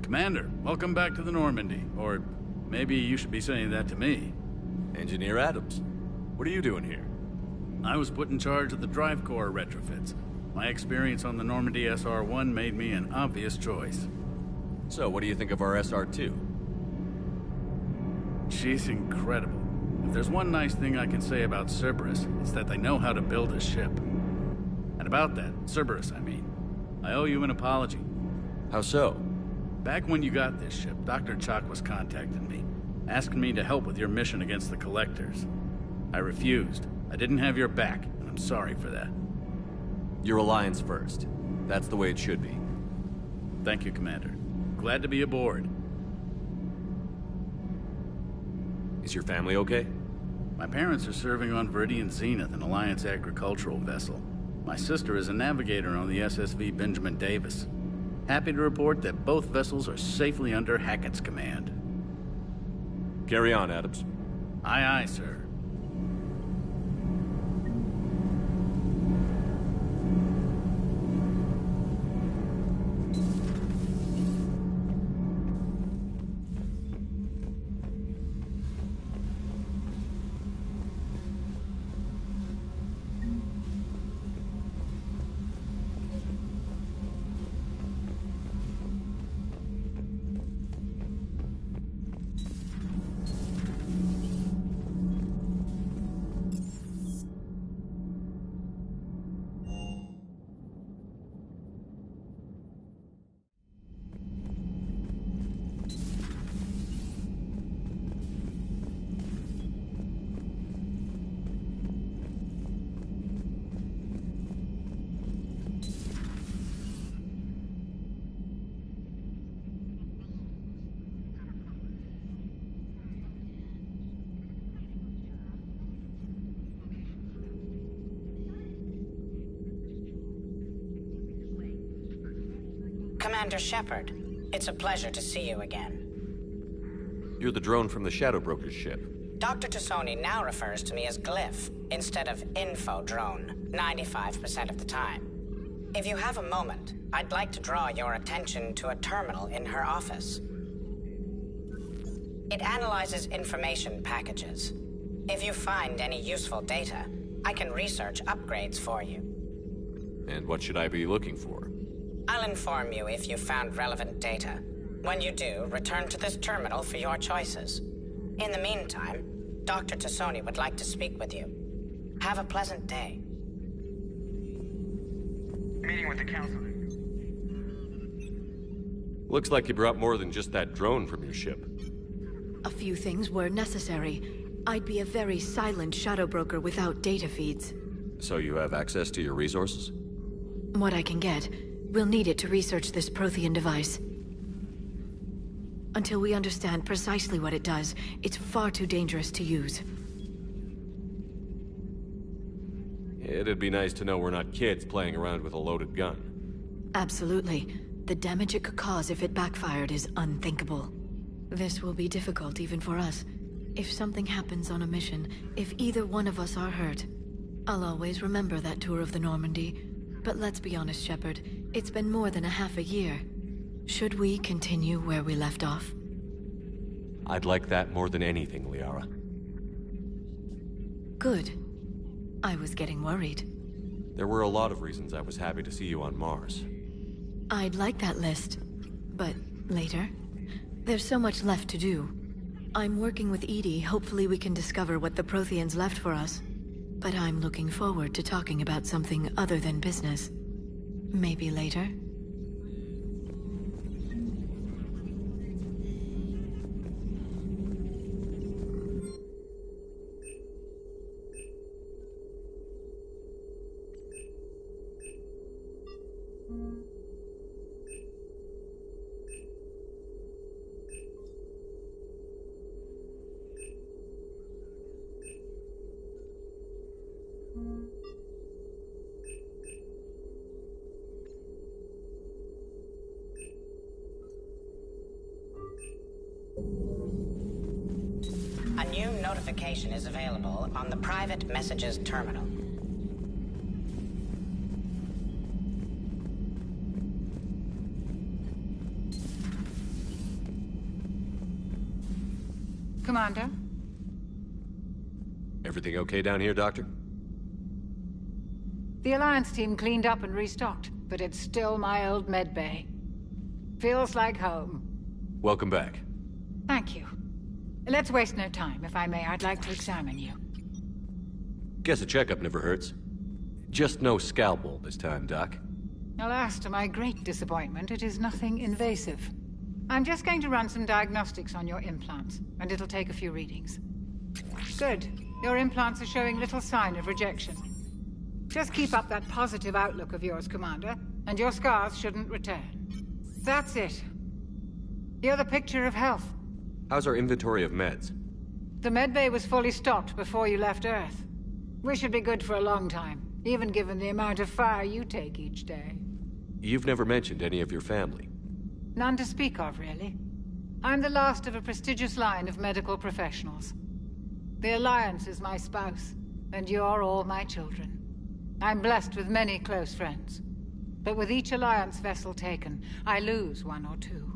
Speaker 22: Commander, welcome back to the Normandy. Or maybe you should be saying that to me.
Speaker 5: Engineer Adams, what are you doing here?
Speaker 22: I was put in charge of the drive core retrofits. My experience on the Normandy SR-1 made me an obvious choice.
Speaker 5: So, what do you think of our SR-2?
Speaker 22: She's incredible. If there's one nice thing I can say about Cerberus, it's that they know how to build a ship. And about that, Cerberus, I mean, I owe you an apology.
Speaker 5: How so?
Speaker 22: Back when you got this ship, Dr. Chalk was contacting me, asking me to help with your mission against the Collectors. I refused. I didn't have your back, and I'm sorry for that.
Speaker 5: Your alliance first. That's the way it should be.
Speaker 22: Thank you, Commander. Glad to be aboard.
Speaker 5: Is your family okay?
Speaker 22: My parents are serving on Viridian Zenith, an Alliance agricultural vessel. My sister is a navigator on the SSV Benjamin Davis. Happy to report that both vessels are safely under Hackett's command.
Speaker 5: Carry on, Adams.
Speaker 22: Aye, aye, sir.
Speaker 4: Commander Shepard, it's a pleasure to see you again.
Speaker 5: You're the drone from the Shadow Broker's ship.
Speaker 4: Dr. Tassoni now refers to me as Glyph instead of Info Drone, 95% of the time. If you have a moment, I'd like to draw your attention to a terminal in her office. It analyzes information packages. If you find any useful data, I can research upgrades for you.
Speaker 5: And what should I be looking for?
Speaker 4: I'll inform you if you've found relevant data. When you do, return to this terminal for your choices. In the meantime, Dr. Tassoni would like to speak with you. Have a pleasant day.
Speaker 11: Meeting with the council.
Speaker 5: Looks like you brought more than just that drone from your ship.
Speaker 15: A few things were necessary. I'd be a very silent shadow broker without data feeds.
Speaker 5: So you have access to your resources?
Speaker 15: What I can get. We'll need it to research this Prothean device. Until we understand precisely what it does, it's far too dangerous to use.
Speaker 5: It'd be nice to know we're not kids playing around with a loaded gun.
Speaker 15: Absolutely. The damage it could cause if it backfired is unthinkable. This will be difficult even for us. If something happens on a mission, if either one of us are hurt, I'll always remember that tour of the Normandy. But let's be honest, Shepard. It's been more than a half a year. Should we continue where we left off?
Speaker 5: I'd like that more than anything, Liara.
Speaker 15: Good. I was getting worried.
Speaker 5: There were a lot of reasons I was happy to see you on Mars.
Speaker 15: I'd like that list. But later? There's so much left to do. I'm working with EDI. Hopefully we can discover what the Protheans left for us. But I'm looking forward to talking about something other than business. Maybe later?
Speaker 4: A new notification is available on the private messages terminal.
Speaker 23: Commander?
Speaker 5: Everything okay down here, Doctor?
Speaker 23: The Alliance team cleaned up and restocked, but it's still my old medbay. Feels like home.
Speaker 5: Welcome back.
Speaker 23: Thank you. Let's waste no time. If I may, I'd like to examine you.
Speaker 5: Guess a checkup never hurts. Just no scalpel this time, Doc.
Speaker 23: Alas, to my great disappointment, it is nothing invasive. I'm just going to run some diagnostics on your implants, and it'll take a few readings. Good. Your implants are showing little sign of rejection. Just keep up that positive outlook of yours, Commander, and your scars shouldn't return. That's it. You're the picture of health.
Speaker 5: How's our inventory of meds?
Speaker 23: The medbay was fully stocked before you left Earth. We should be good for a long time, even given the amount of fire you take each day.
Speaker 5: You've never mentioned any of your family.
Speaker 23: None to speak of, really. I'm the last of a prestigious line of medical professionals. The Alliance is my spouse, and you're all my children. I'm blessed with many close friends. But with each Alliance vessel taken, I lose one or two.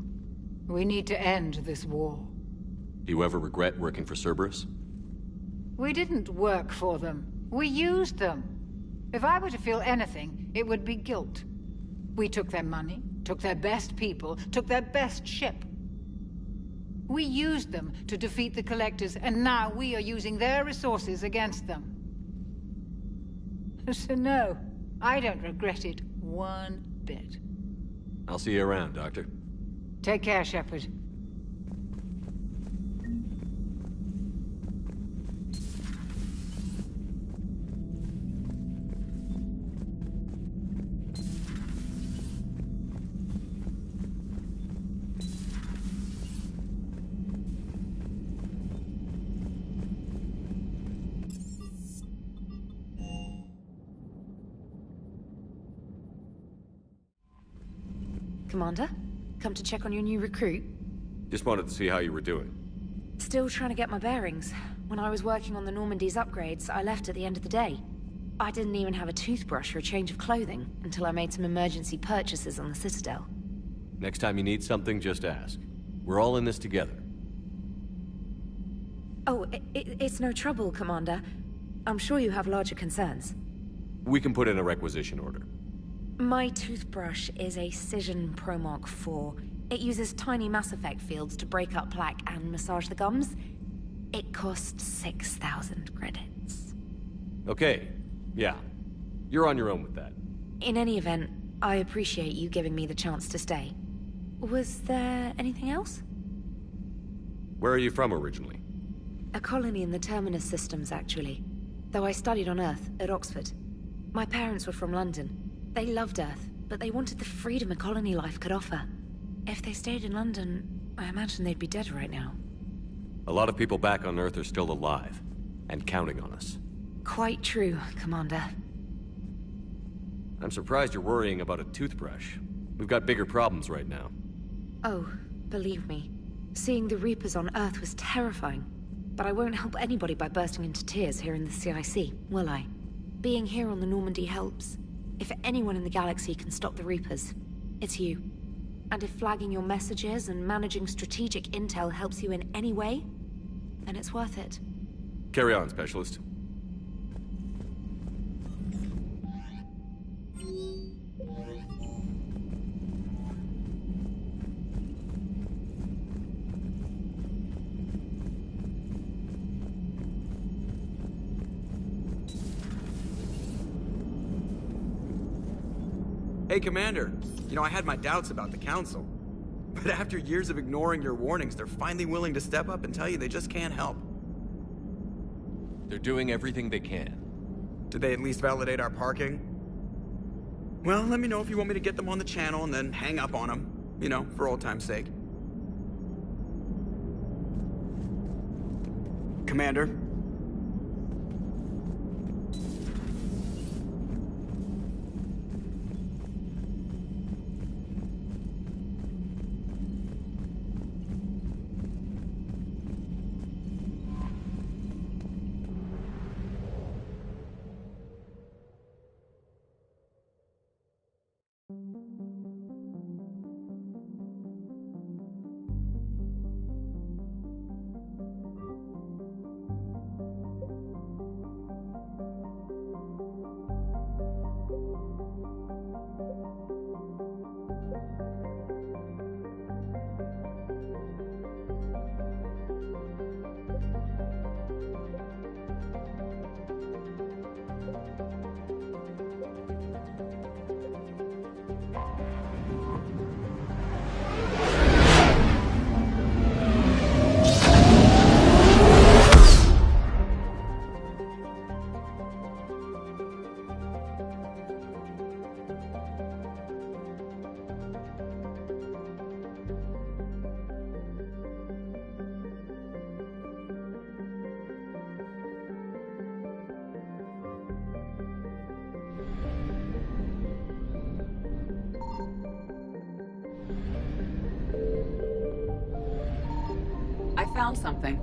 Speaker 23: We need to end this war.
Speaker 5: Do you ever regret working for Cerberus?
Speaker 23: We didn't work for them. We used them. If I were to feel anything, it would be guilt. We took their money, took their best people, took their best ship. We used them to defeat the Collectors, and now we are using their resources against them. So no, I don't regret it one bit.
Speaker 5: I'll see you around, Doctor.
Speaker 23: Take care, Shepard.
Speaker 18: Commander. Come to check on your new recruit?
Speaker 5: Just wanted to see how you were doing.
Speaker 18: Still trying to get my bearings. When I was working on the Normandy's upgrades, I left at the end of the day. I didn't even have a toothbrush or a change of clothing until I made some emergency purchases on the Citadel.
Speaker 5: Next time you need something, just ask. We're all in this together.
Speaker 18: Oh, it's no trouble, Commander. I'm sure you have larger concerns.
Speaker 5: We can put in a requisition order.
Speaker 18: My toothbrush is a Cision Pro Mark IV. It uses tiny Mass Effect fields to break up plaque and massage the gums. It costs 6,000 credits.
Speaker 5: Okay, yeah. You're on your own with that.
Speaker 18: In any event, I appreciate you giving me the chance to stay. Was there anything else?
Speaker 5: Where are you from originally?
Speaker 18: A colony in the Terminus systems, actually. Though I studied on Earth, at Oxford. My parents were from London. They loved Earth, but they wanted the freedom a colony life could offer. If they stayed in London, I imagine they'd be dead right now.
Speaker 5: A lot of people back on Earth are still alive, and counting on us.
Speaker 18: Quite true, Commander.
Speaker 5: I'm surprised you're worrying about a toothbrush. We've got bigger problems right now.
Speaker 18: Oh, believe me. Seeing the Reapers on Earth was terrifying. But I won't help anybody by bursting into tears here in the CIC, will I? Being here on the Normandy helps. If anyone in the galaxy can stop the Reapers, it's you. And if flagging your messages and managing strategic intel helps you in any way, then it's worth it.
Speaker 5: Carry on, Specialist.
Speaker 8: Hey, Commander. You know, I had my doubts about the Council. But after years of ignoring your warnings, they're finally willing to step up and tell you they just can't help.
Speaker 5: They're doing everything they can.
Speaker 8: Did they at least validate our parking? Well, let me know if you want me to get them on the channel and then hang up on them. You know, for old time's sake. Commander?
Speaker 11: I found something.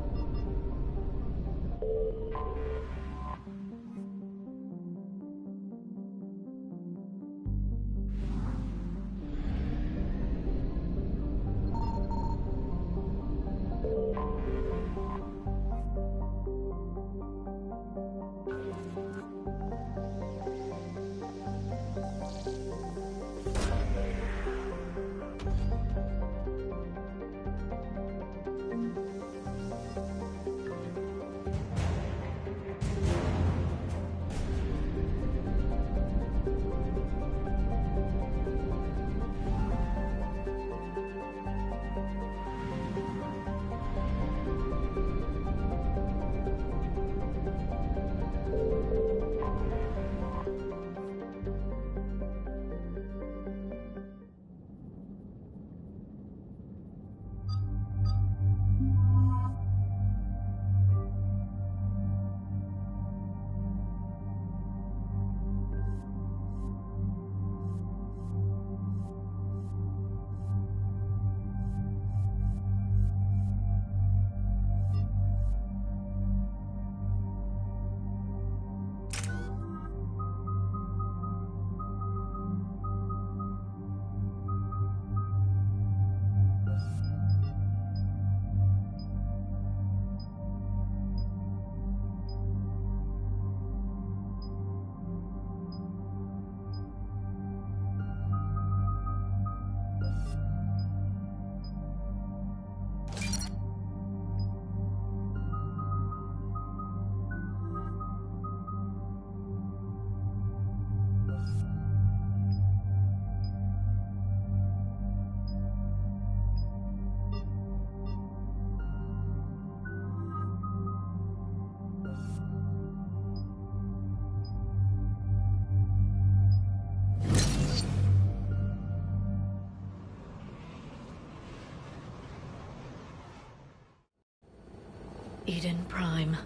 Speaker 15: Eden Prime.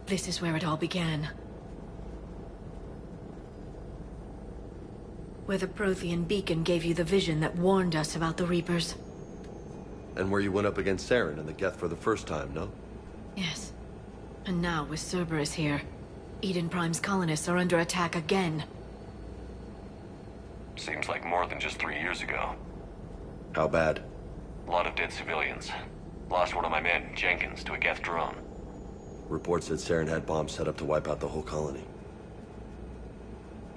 Speaker 15: This is where it all began. Where the Prothean beacon gave you the vision that warned us about the Reapers.
Speaker 10: And where you went up against Saren and the Geth for the first time, no?
Speaker 15: Yes. And now, with Cerberus here, Eden Prime's colonists are under attack again.
Speaker 9: Seems like more than just 3 years ago.
Speaker 10: How bad?
Speaker 9: A lot of dead civilians. Lost one of my men, Jenkins, to a Geth drone.
Speaker 10: Reports said Saren had bombs set up to wipe out the whole colony.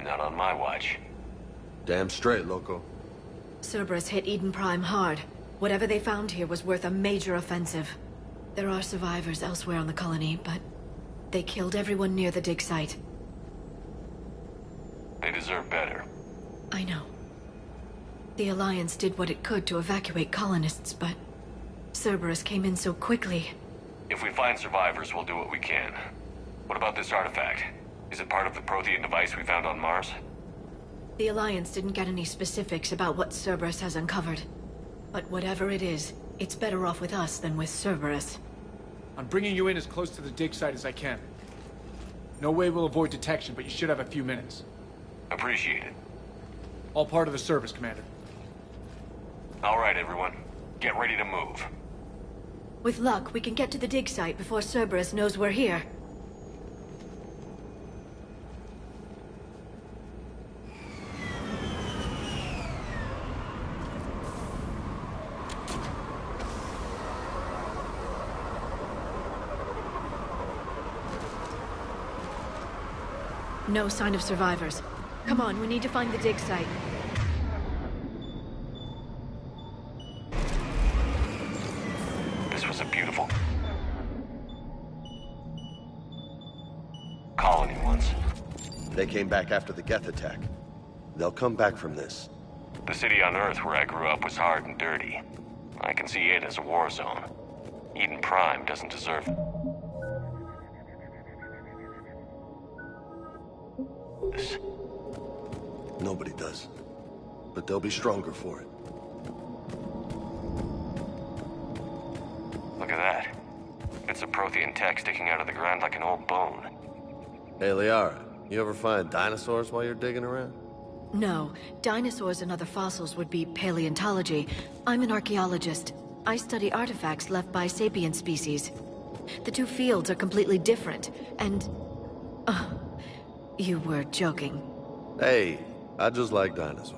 Speaker 9: Not on my watch.
Speaker 10: Damn straight, Loco.
Speaker 15: Cerberus hit Eden Prime hard. Whatever they found here was worth a major offensive. There are survivors elsewhere on the colony, but they killed everyone near the dig site.
Speaker 9: They deserve better.
Speaker 15: I know. The Alliance did what it could to evacuate colonists, but Cerberus came in so quickly.
Speaker 9: If we find survivors, we'll do what we can. What about this artifact? Is it part of the Prothean device we found on Mars?
Speaker 15: The Alliance didn't get any specifics about what Cerberus has uncovered. But whatever it is, it's better off with us than with Cerberus.
Speaker 7: I'm bringing you in as close to the dig site as I can. No way we'll avoid detection, but you should have a few minutes.
Speaker 9: Appreciate it.
Speaker 7: All part of the service, Commander.
Speaker 9: All right, everyone. Get ready to move.
Speaker 15: With luck, we can get to the dig site before Cerberus knows we're here. No sign of survivors. Come on, we need to find the dig site.
Speaker 9: This was a beautiful colony once.
Speaker 10: They came back after the Geth attack. They'll come back from this.
Speaker 9: The city on Earth where I grew up was hard and dirty. I can see it as a war zone. Eden Prime doesn't deserve this.
Speaker 10: Nobody does. But they'll be stronger for it.
Speaker 9: Look at that. It's a Prothean tech sticking out of the ground like an old bone.
Speaker 10: Hey, Liara, you ever find dinosaurs while you're digging around?
Speaker 15: No. Dinosaurs and other fossils would be paleontology. I'm an archaeologist. I study artifacts left by sapient species. The two fields are completely different, and... you were joking.
Speaker 10: Hey, I just like dinosaurs.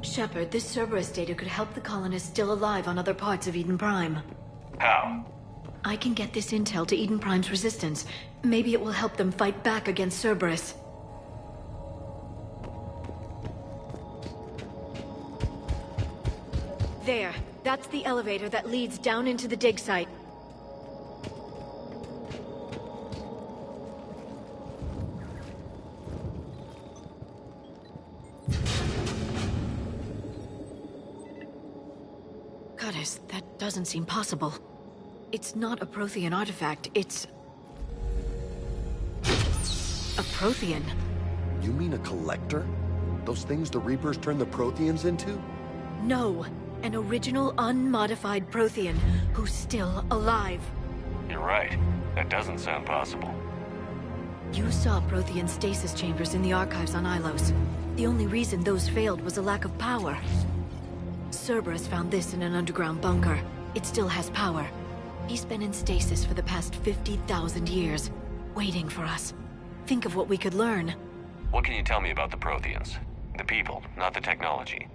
Speaker 15: Shepard, this Cerberus data could help the colonists still alive on other parts of Eden Prime.
Speaker 9: How?
Speaker 15: I can get this intel to Eden Prime's resistance. Maybe it will help them fight back against Cerberus. There. That's the elevator that leads down into the dig site. Goddess, that doesn't seem possible. It's not a Prothean artifact, it's... a Prothean.
Speaker 10: You mean a collector? Those things the Reapers turned the Protheans into?
Speaker 15: No, an original unmodified Prothean who's still alive.
Speaker 9: You're right. That doesn't sound possible.
Speaker 15: You saw Prothean stasis chambers in the archives on Ilos. The only reason those failed was a lack of power. Cerberus found this in an underground bunker. It still has power. He's been in stasis for the past 50,000 years, waiting for us. Think of what we could learn.
Speaker 9: What can you tell me about the Protheans? The people, not the technology.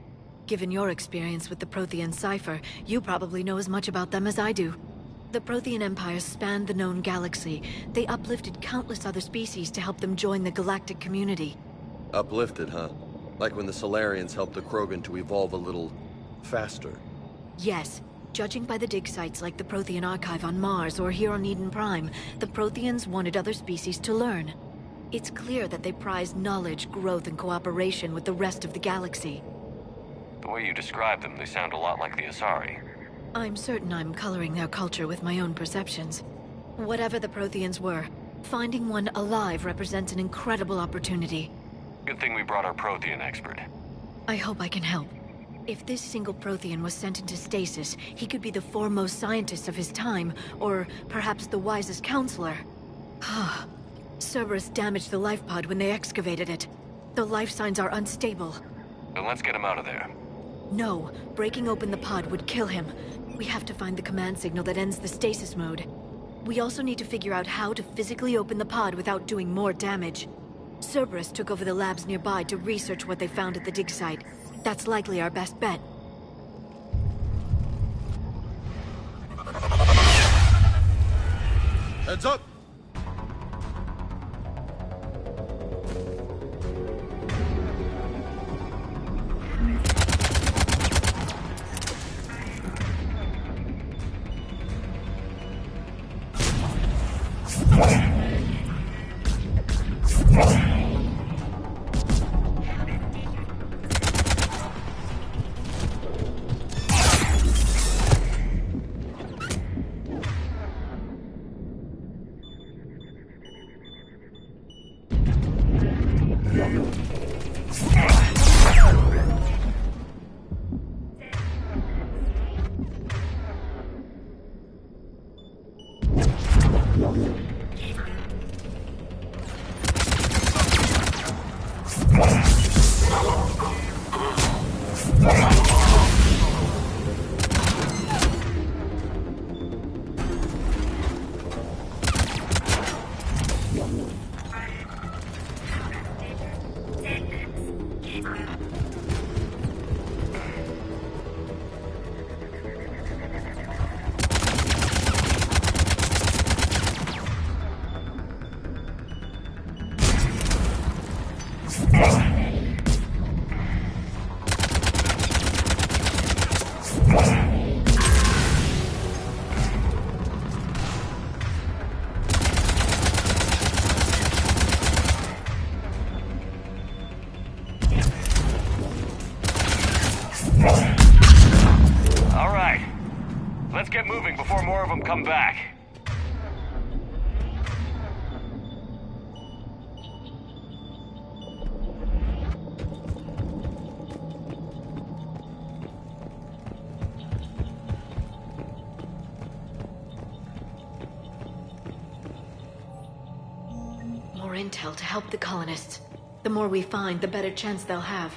Speaker 15: Given your experience with the Prothean cipher, you probably know as much about them as I do. The Prothean Empire spanned the known galaxy. They uplifted countless other species to help them join the galactic community.
Speaker 10: Uplifted, huh? Like when the Solarians helped the Krogan to evolve a little... faster.
Speaker 15: Yes. Judging by the dig sites like the Prothean Archive on Mars or here on Eden Prime, the Protheans wanted other species to learn. It's clear that they prize knowledge, growth, and cooperation with the rest of the galaxy.
Speaker 9: The way you describe them, they sound a lot like the Asari.
Speaker 15: I'm certain I'm coloring their culture with my own perceptions. Whatever the Protheans were, finding one alive represents an incredible opportunity.
Speaker 9: Good thing we brought our Prothean expert.
Speaker 15: I hope I can help. If this single Prothean was sent into stasis, he could be the foremost scientist of his time, or perhaps the wisest counselor. Cerberus damaged the life pod when they excavated it. The life signs are unstable.
Speaker 9: Then let's get him out of there.
Speaker 15: No, breaking open the pod would kill him. We have to find the command signal that ends the stasis mode. We also need to figure out how to physically open the pod without doing more damage. Cerberus took over the labs nearby to research what they found at the dig site. That's likely our best bet.
Speaker 10: Heads up!
Speaker 9: Come back.
Speaker 15: More intel to help the colonists. The more we find, the better chance they'll have.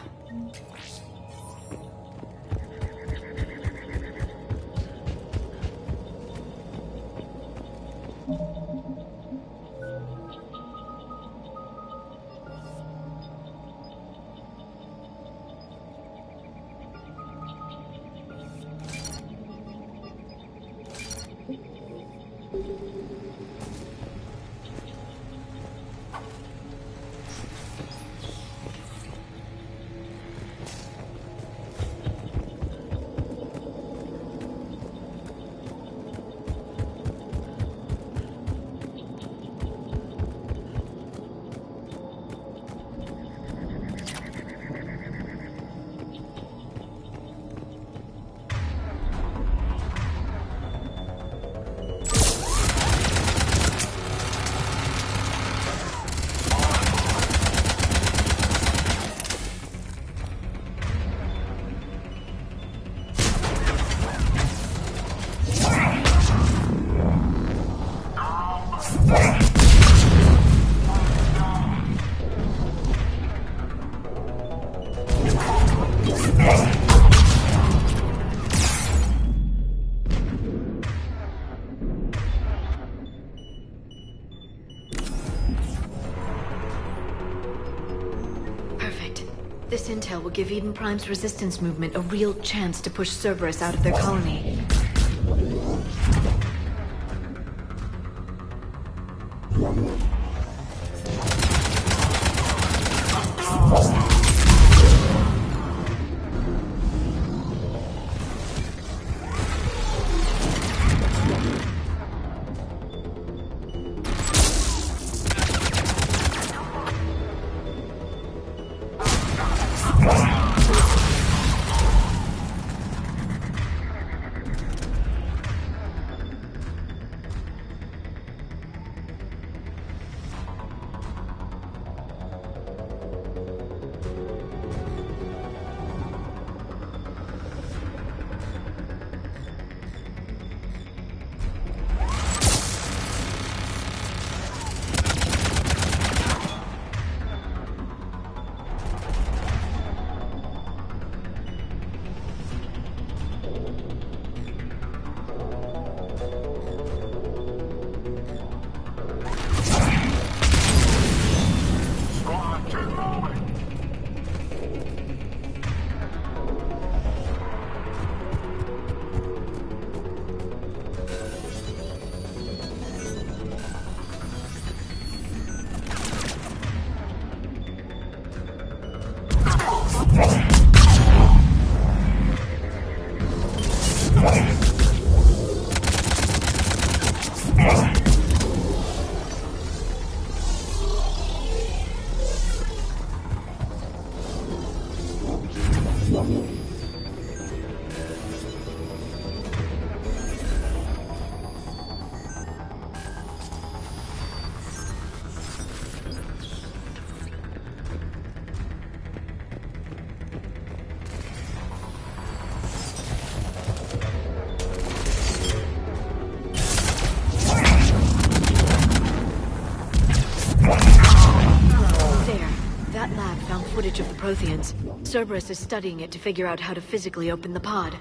Speaker 15: This intel will give Eden Prime's resistance movement a real chance to push Cerberus out of their colony. footage of the Protheans. Cerberus is studying it to figure out how to physically open the pod.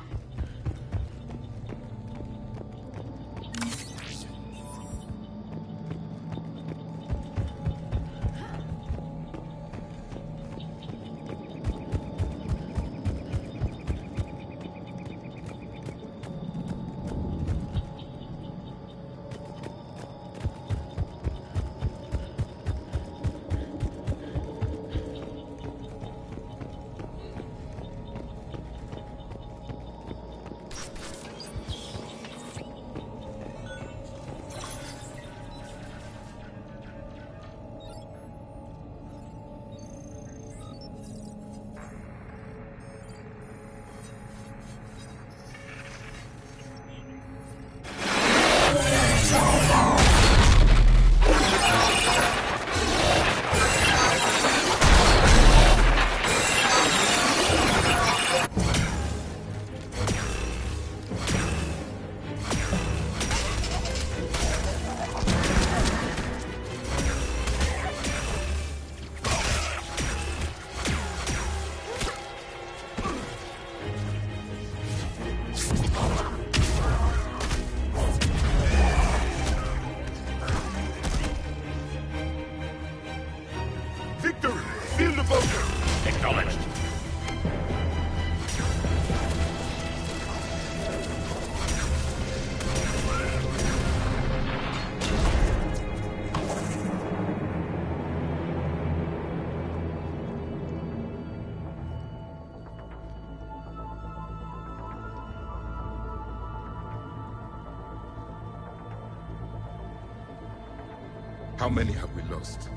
Speaker 12: How many have we lost?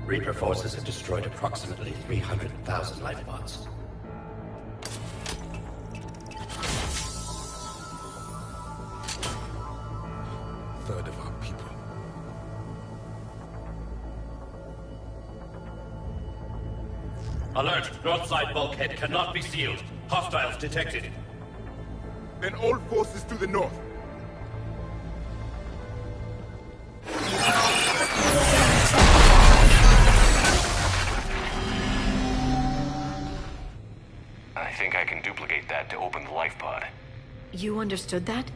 Speaker 13: Reaper forces have destroyed approximately 300,000 life pods.
Speaker 12: Third of our people.
Speaker 13: Alert! North side bulkhead cannot be sealed. Hostiles detected.
Speaker 12: Then all forces to the north.
Speaker 9: I think I can duplicate that to open the life pod.
Speaker 15: You understood that?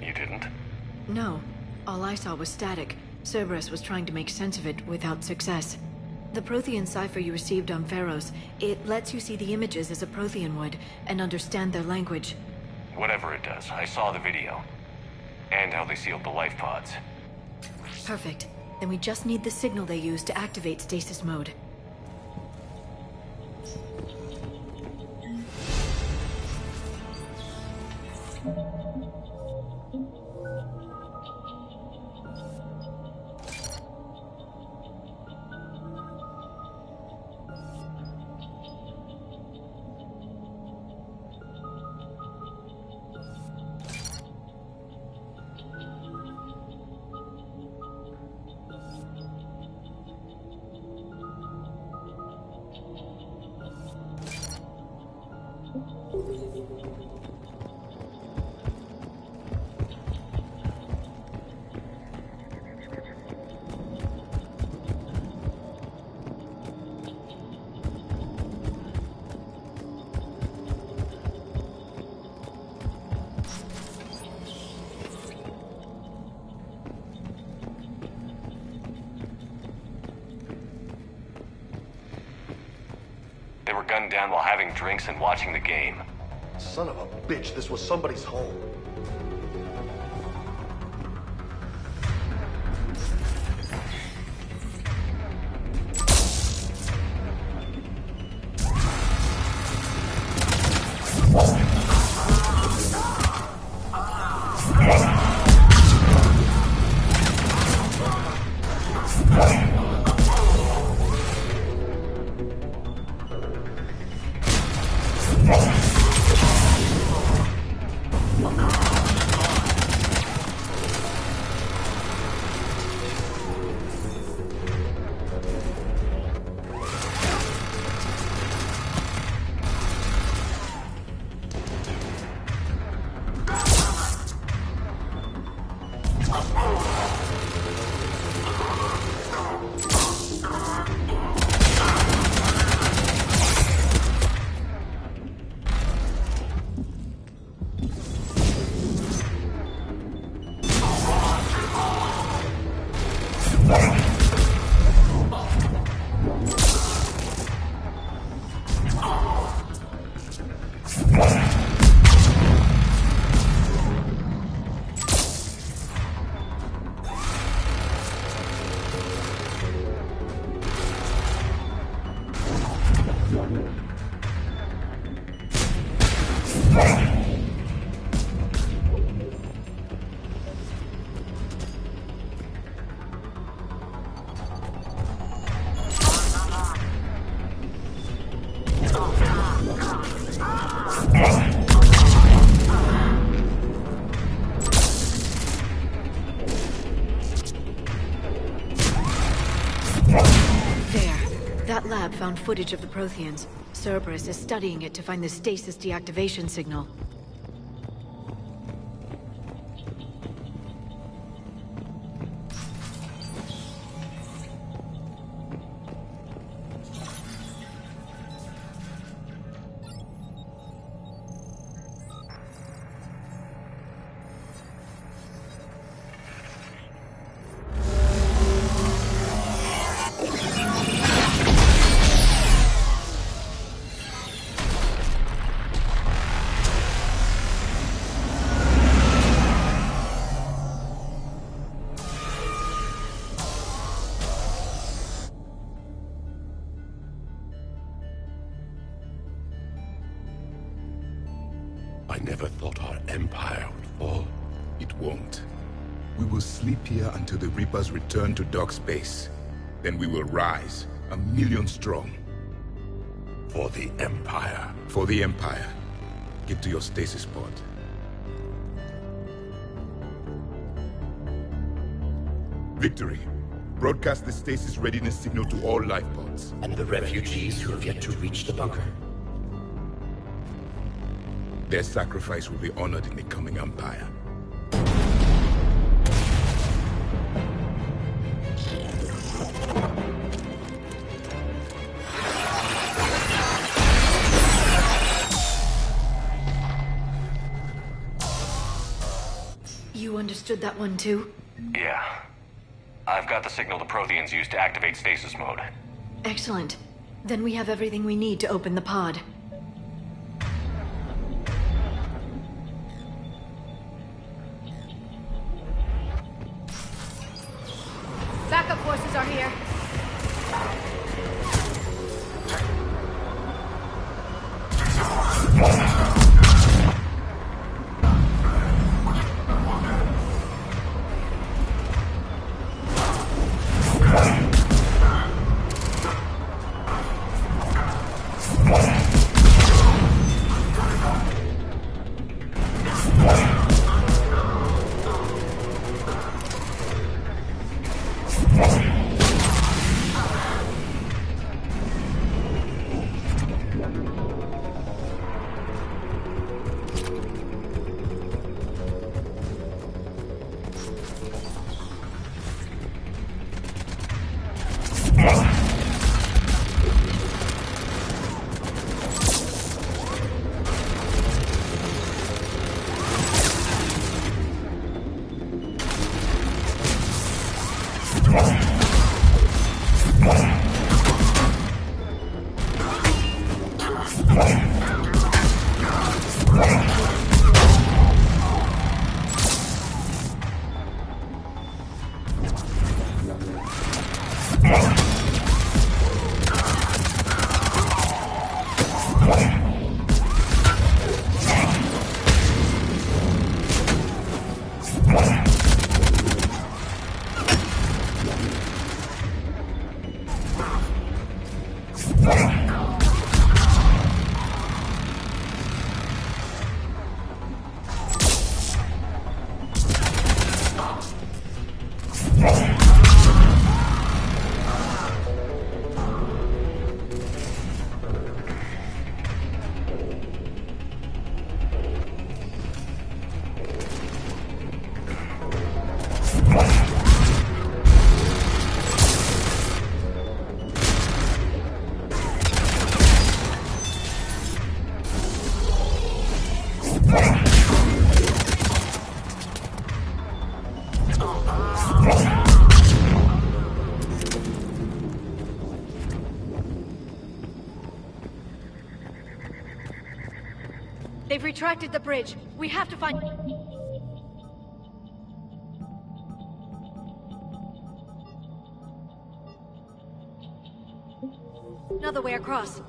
Speaker 9: You didn't?
Speaker 15: No. All I saw was static. Cerberus was trying to make sense of it without success. The Prothean cipher you received on Pharos, it lets you see the images as a Prothean would, and understand their language.
Speaker 9: Whatever it does, I saw the video. And how they sealed the life pods.
Speaker 15: Perfect. Then we just need the signal they used to activate stasis mode.
Speaker 9: They were gunned down while having drinks and watching the game.
Speaker 10: Son of a bitch, this was somebody's home.
Speaker 15: That lab found footage of the Protheans. Cerberus is studying it to find the stasis deactivation signal.
Speaker 12: I never thought our empire would fall. It won't. We will sleep here until the Reapers return to Dock's base. Then we will rise, 1,000,000 strong. For the Empire. For the Empire. Get to your stasis pod. Victory. Broadcast the stasis readiness signal to all life pods.
Speaker 13: And the refugees who have yet to reach the bunker.
Speaker 12: Their sacrifice will be honored in the coming Empire.
Speaker 15: You understood that one too?
Speaker 9: Yeah. I've got the signal the Protheans used to activate stasis mode.
Speaker 15: Excellent. Then we have everything we need to open the pod.
Speaker 18: Backup forces are here.
Speaker 15: retracted the bridge. We have to find... another way across.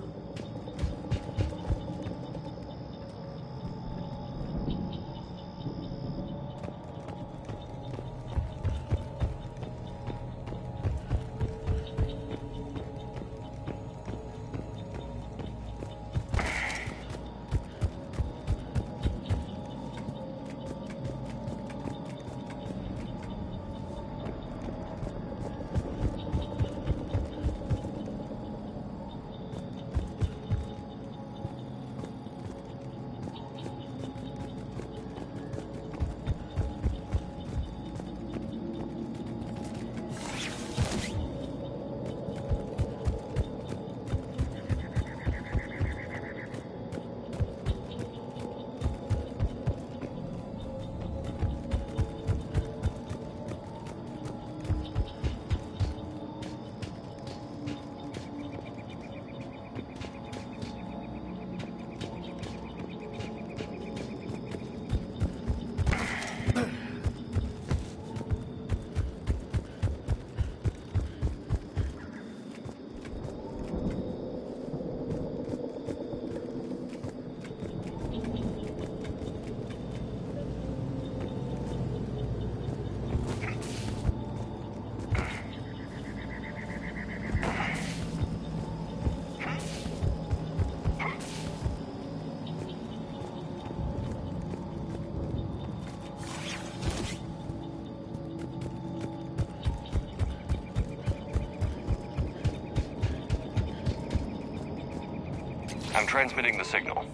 Speaker 9: I'm transmitting the signal.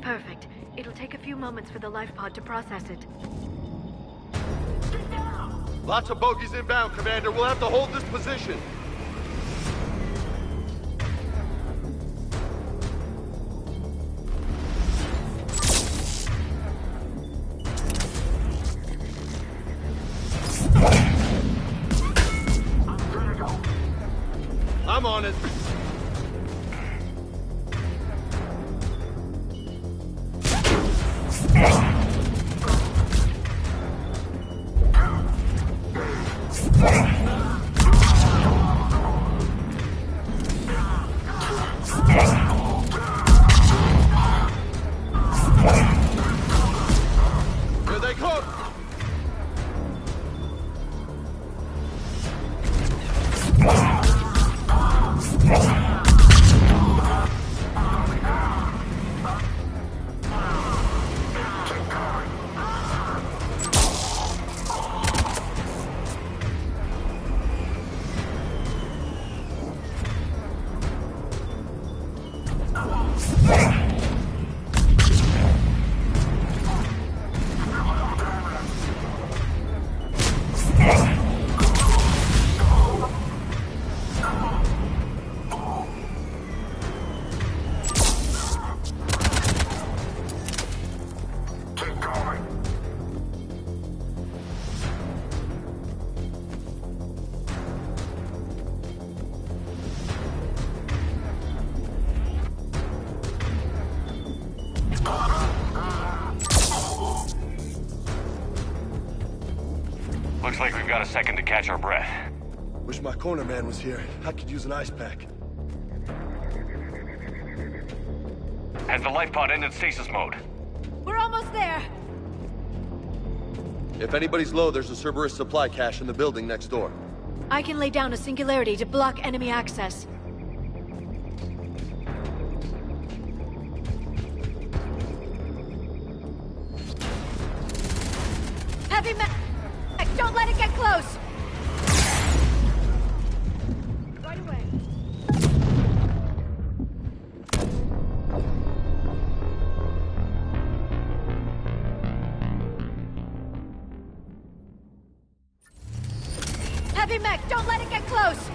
Speaker 15: Perfect. It'll take a few moments for the life pod to process it.
Speaker 10: Lots of bogies inbound, Commander. We'll have to hold this position. I'm on it. Here they come!
Speaker 9: Looks like we've got a second to catch our breath.
Speaker 10: Wish my corner man was here. I could use an ice pack.
Speaker 9: Has the life pod ended stasis mode?
Speaker 15: We're almost there!
Speaker 10: If anybody's low, there's a Cerberus supply cache in the building next door.
Speaker 15: I can lay down a singularity to block enemy access. Heavy me- Don't let it get close! Right away. Heavy mech, don't let it get close!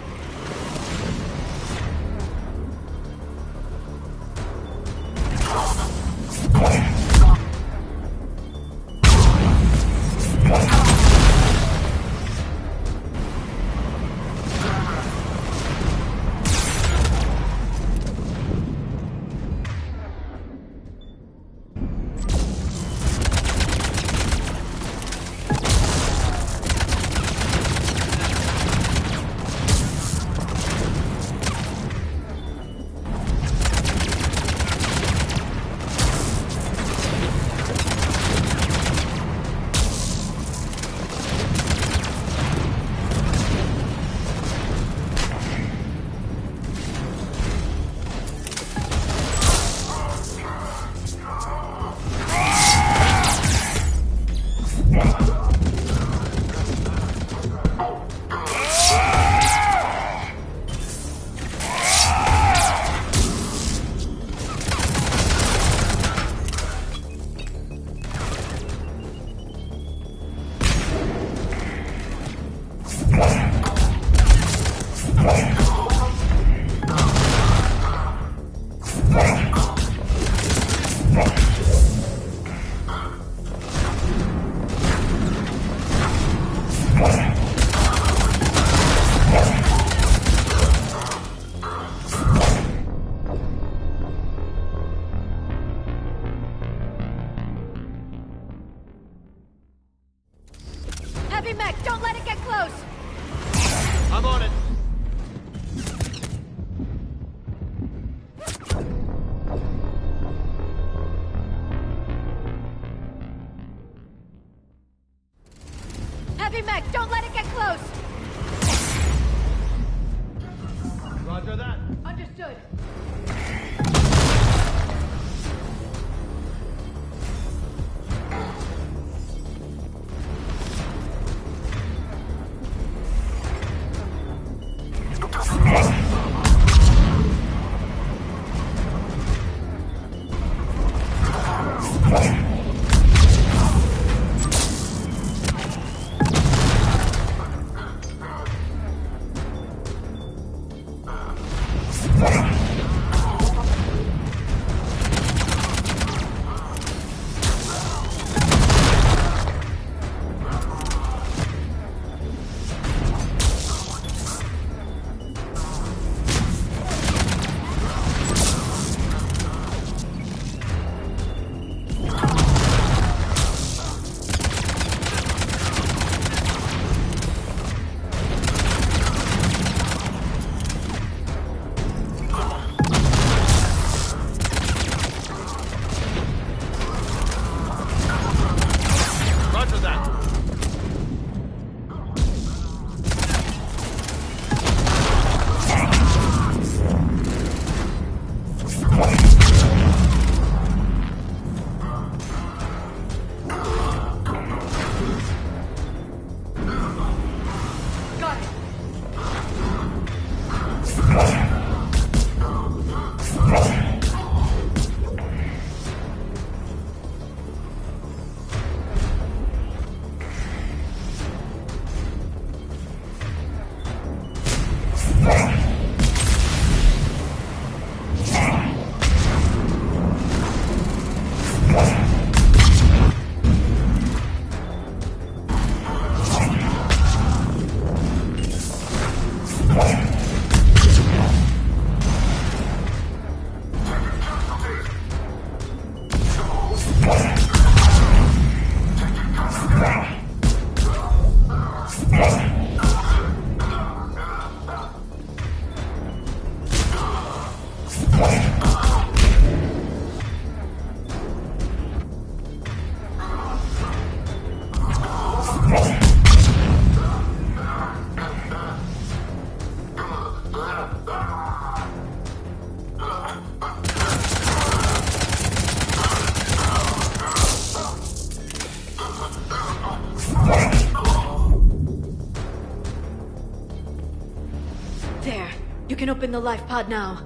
Speaker 15: There. You can open the life pod now.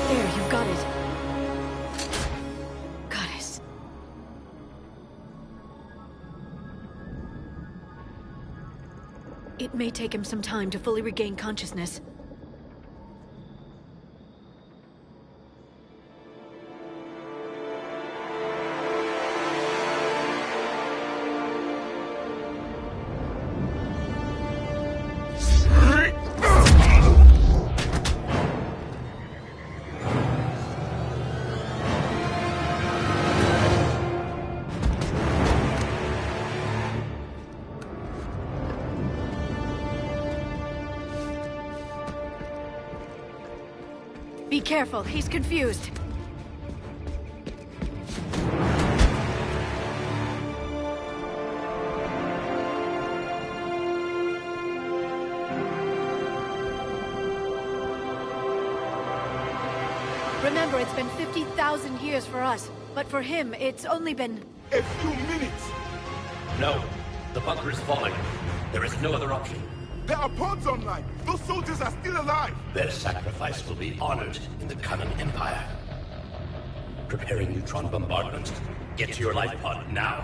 Speaker 15: There, you've got it. Goddess. It may take him some time to fully regain consciousness. Be careful, he's confused. Remember, it's been 50,000 years for us, but for him, it's only been...
Speaker 12: A few minutes!
Speaker 13: No. The bunker is falling. There is no other option.
Speaker 12: There are pods online! Those soldiers are still alive!
Speaker 13: Their sacrifice will be honored in the coming Empire. Preparing neutron bombardment. Get to your life pod now.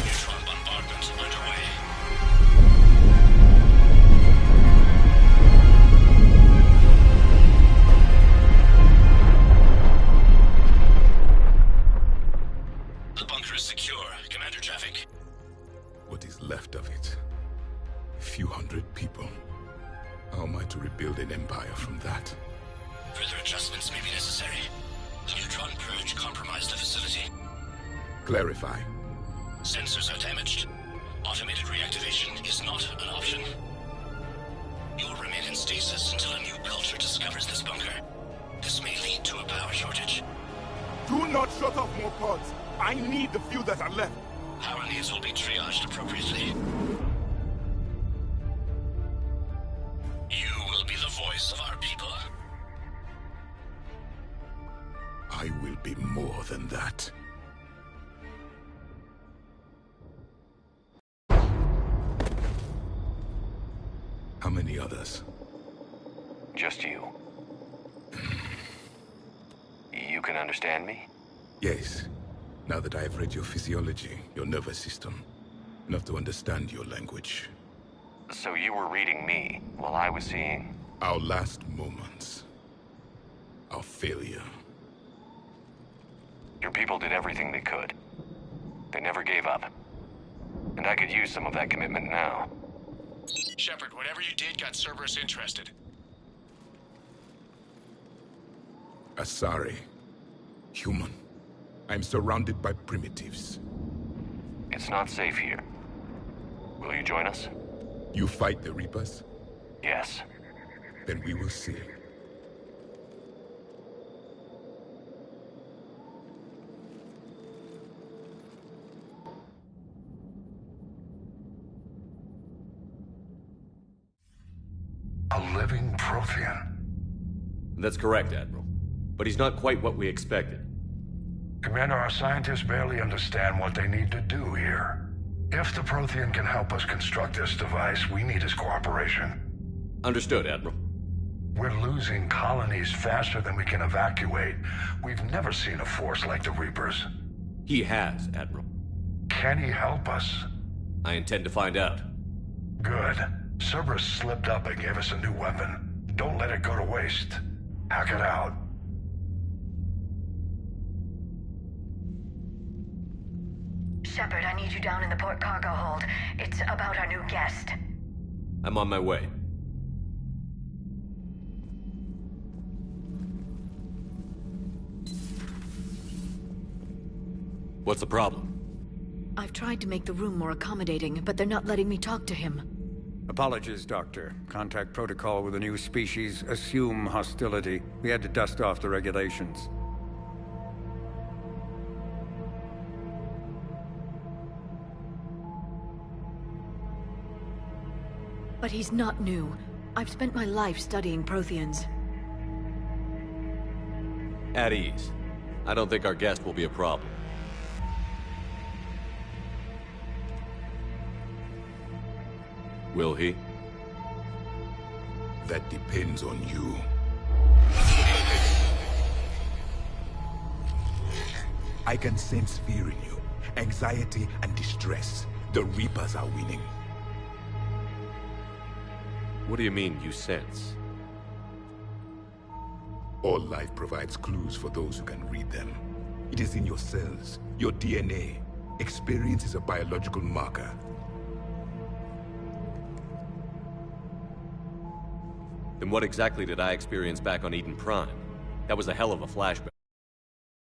Speaker 9: Neutron bombardment underway. The bunker is secure. Commander Traffic.
Speaker 12: What is left of it? A few hundred people. How am I to rebuild an empire from that?
Speaker 9: Further adjustments may be necessary. The neutron purge compromised the facility.
Speaker 12: Clarify.
Speaker 9: Sensors are damaged. Automated reactivation is not an option. You'll remain in stasis until a new culture discovers this bunker. This may lead to a power shortage.
Speaker 12: Do not shut off more pods! I need the few that are left!
Speaker 9: Power needs will be triaged appropriately. You will be the voice of our people.
Speaker 12: I will be more than that. How many others?
Speaker 9: Just you. You can understand me?
Speaker 12: Yes. Now that I have read your physiology, your nervous system, enough to understand your language.
Speaker 9: So you were reading me while I was seeing...
Speaker 12: Our last moments. Our failure.
Speaker 9: Your people did everything they could. They never gave up. And I could use some of that commitment now.
Speaker 3: Shepard, whatever you did got Cerberus interested.
Speaker 12: Asari. Human. I'm surrounded by primitives.
Speaker 9: It's not safe here. Will you join us?
Speaker 12: You fight the Reapers?
Speaker 9: Yes.
Speaker 12: Then we will see.
Speaker 20: A living Prothean.
Speaker 5: That's correct, Admiral. But he's not quite what we expected.
Speaker 20: Commander, our scientists barely understand what they need to do here. If the Prothean can help us construct this device, we need his cooperation.
Speaker 5: Understood, Admiral.
Speaker 20: We're losing colonies faster than we can evacuate. We've never seen a force like the Reapers.
Speaker 5: He has, Admiral.
Speaker 20: Can he help us?
Speaker 5: I intend to find out.
Speaker 20: Good. Cerberus slipped up and gave us a new weapon. Don't let it go to waste. Hack it out.
Speaker 14: Shepard, I need you down in the port cargo hold. It's about our new guest.
Speaker 5: I'm on my way. What's the problem?
Speaker 15: I've tried to make the room more accommodating, but they're not letting me talk to him.
Speaker 6: Apologies, Doctor. Contact protocol with a new species. Assume hostility. We had to dust off the regulations.
Speaker 15: But he's not new. I've spent my life studying Protheans.
Speaker 5: At ease. I don't think our guest will be a problem. Will he?
Speaker 12: That depends on you. I can sense fear in you. Anxiety and distress. The Reapers are winning.
Speaker 5: What do you mean, you sense?
Speaker 12: All life provides clues for those who can read them. It is in your cells, your DNA. Experience is a biological marker.
Speaker 5: Then what exactly did I experience back on Eden Prime? That was a hell of a flashback.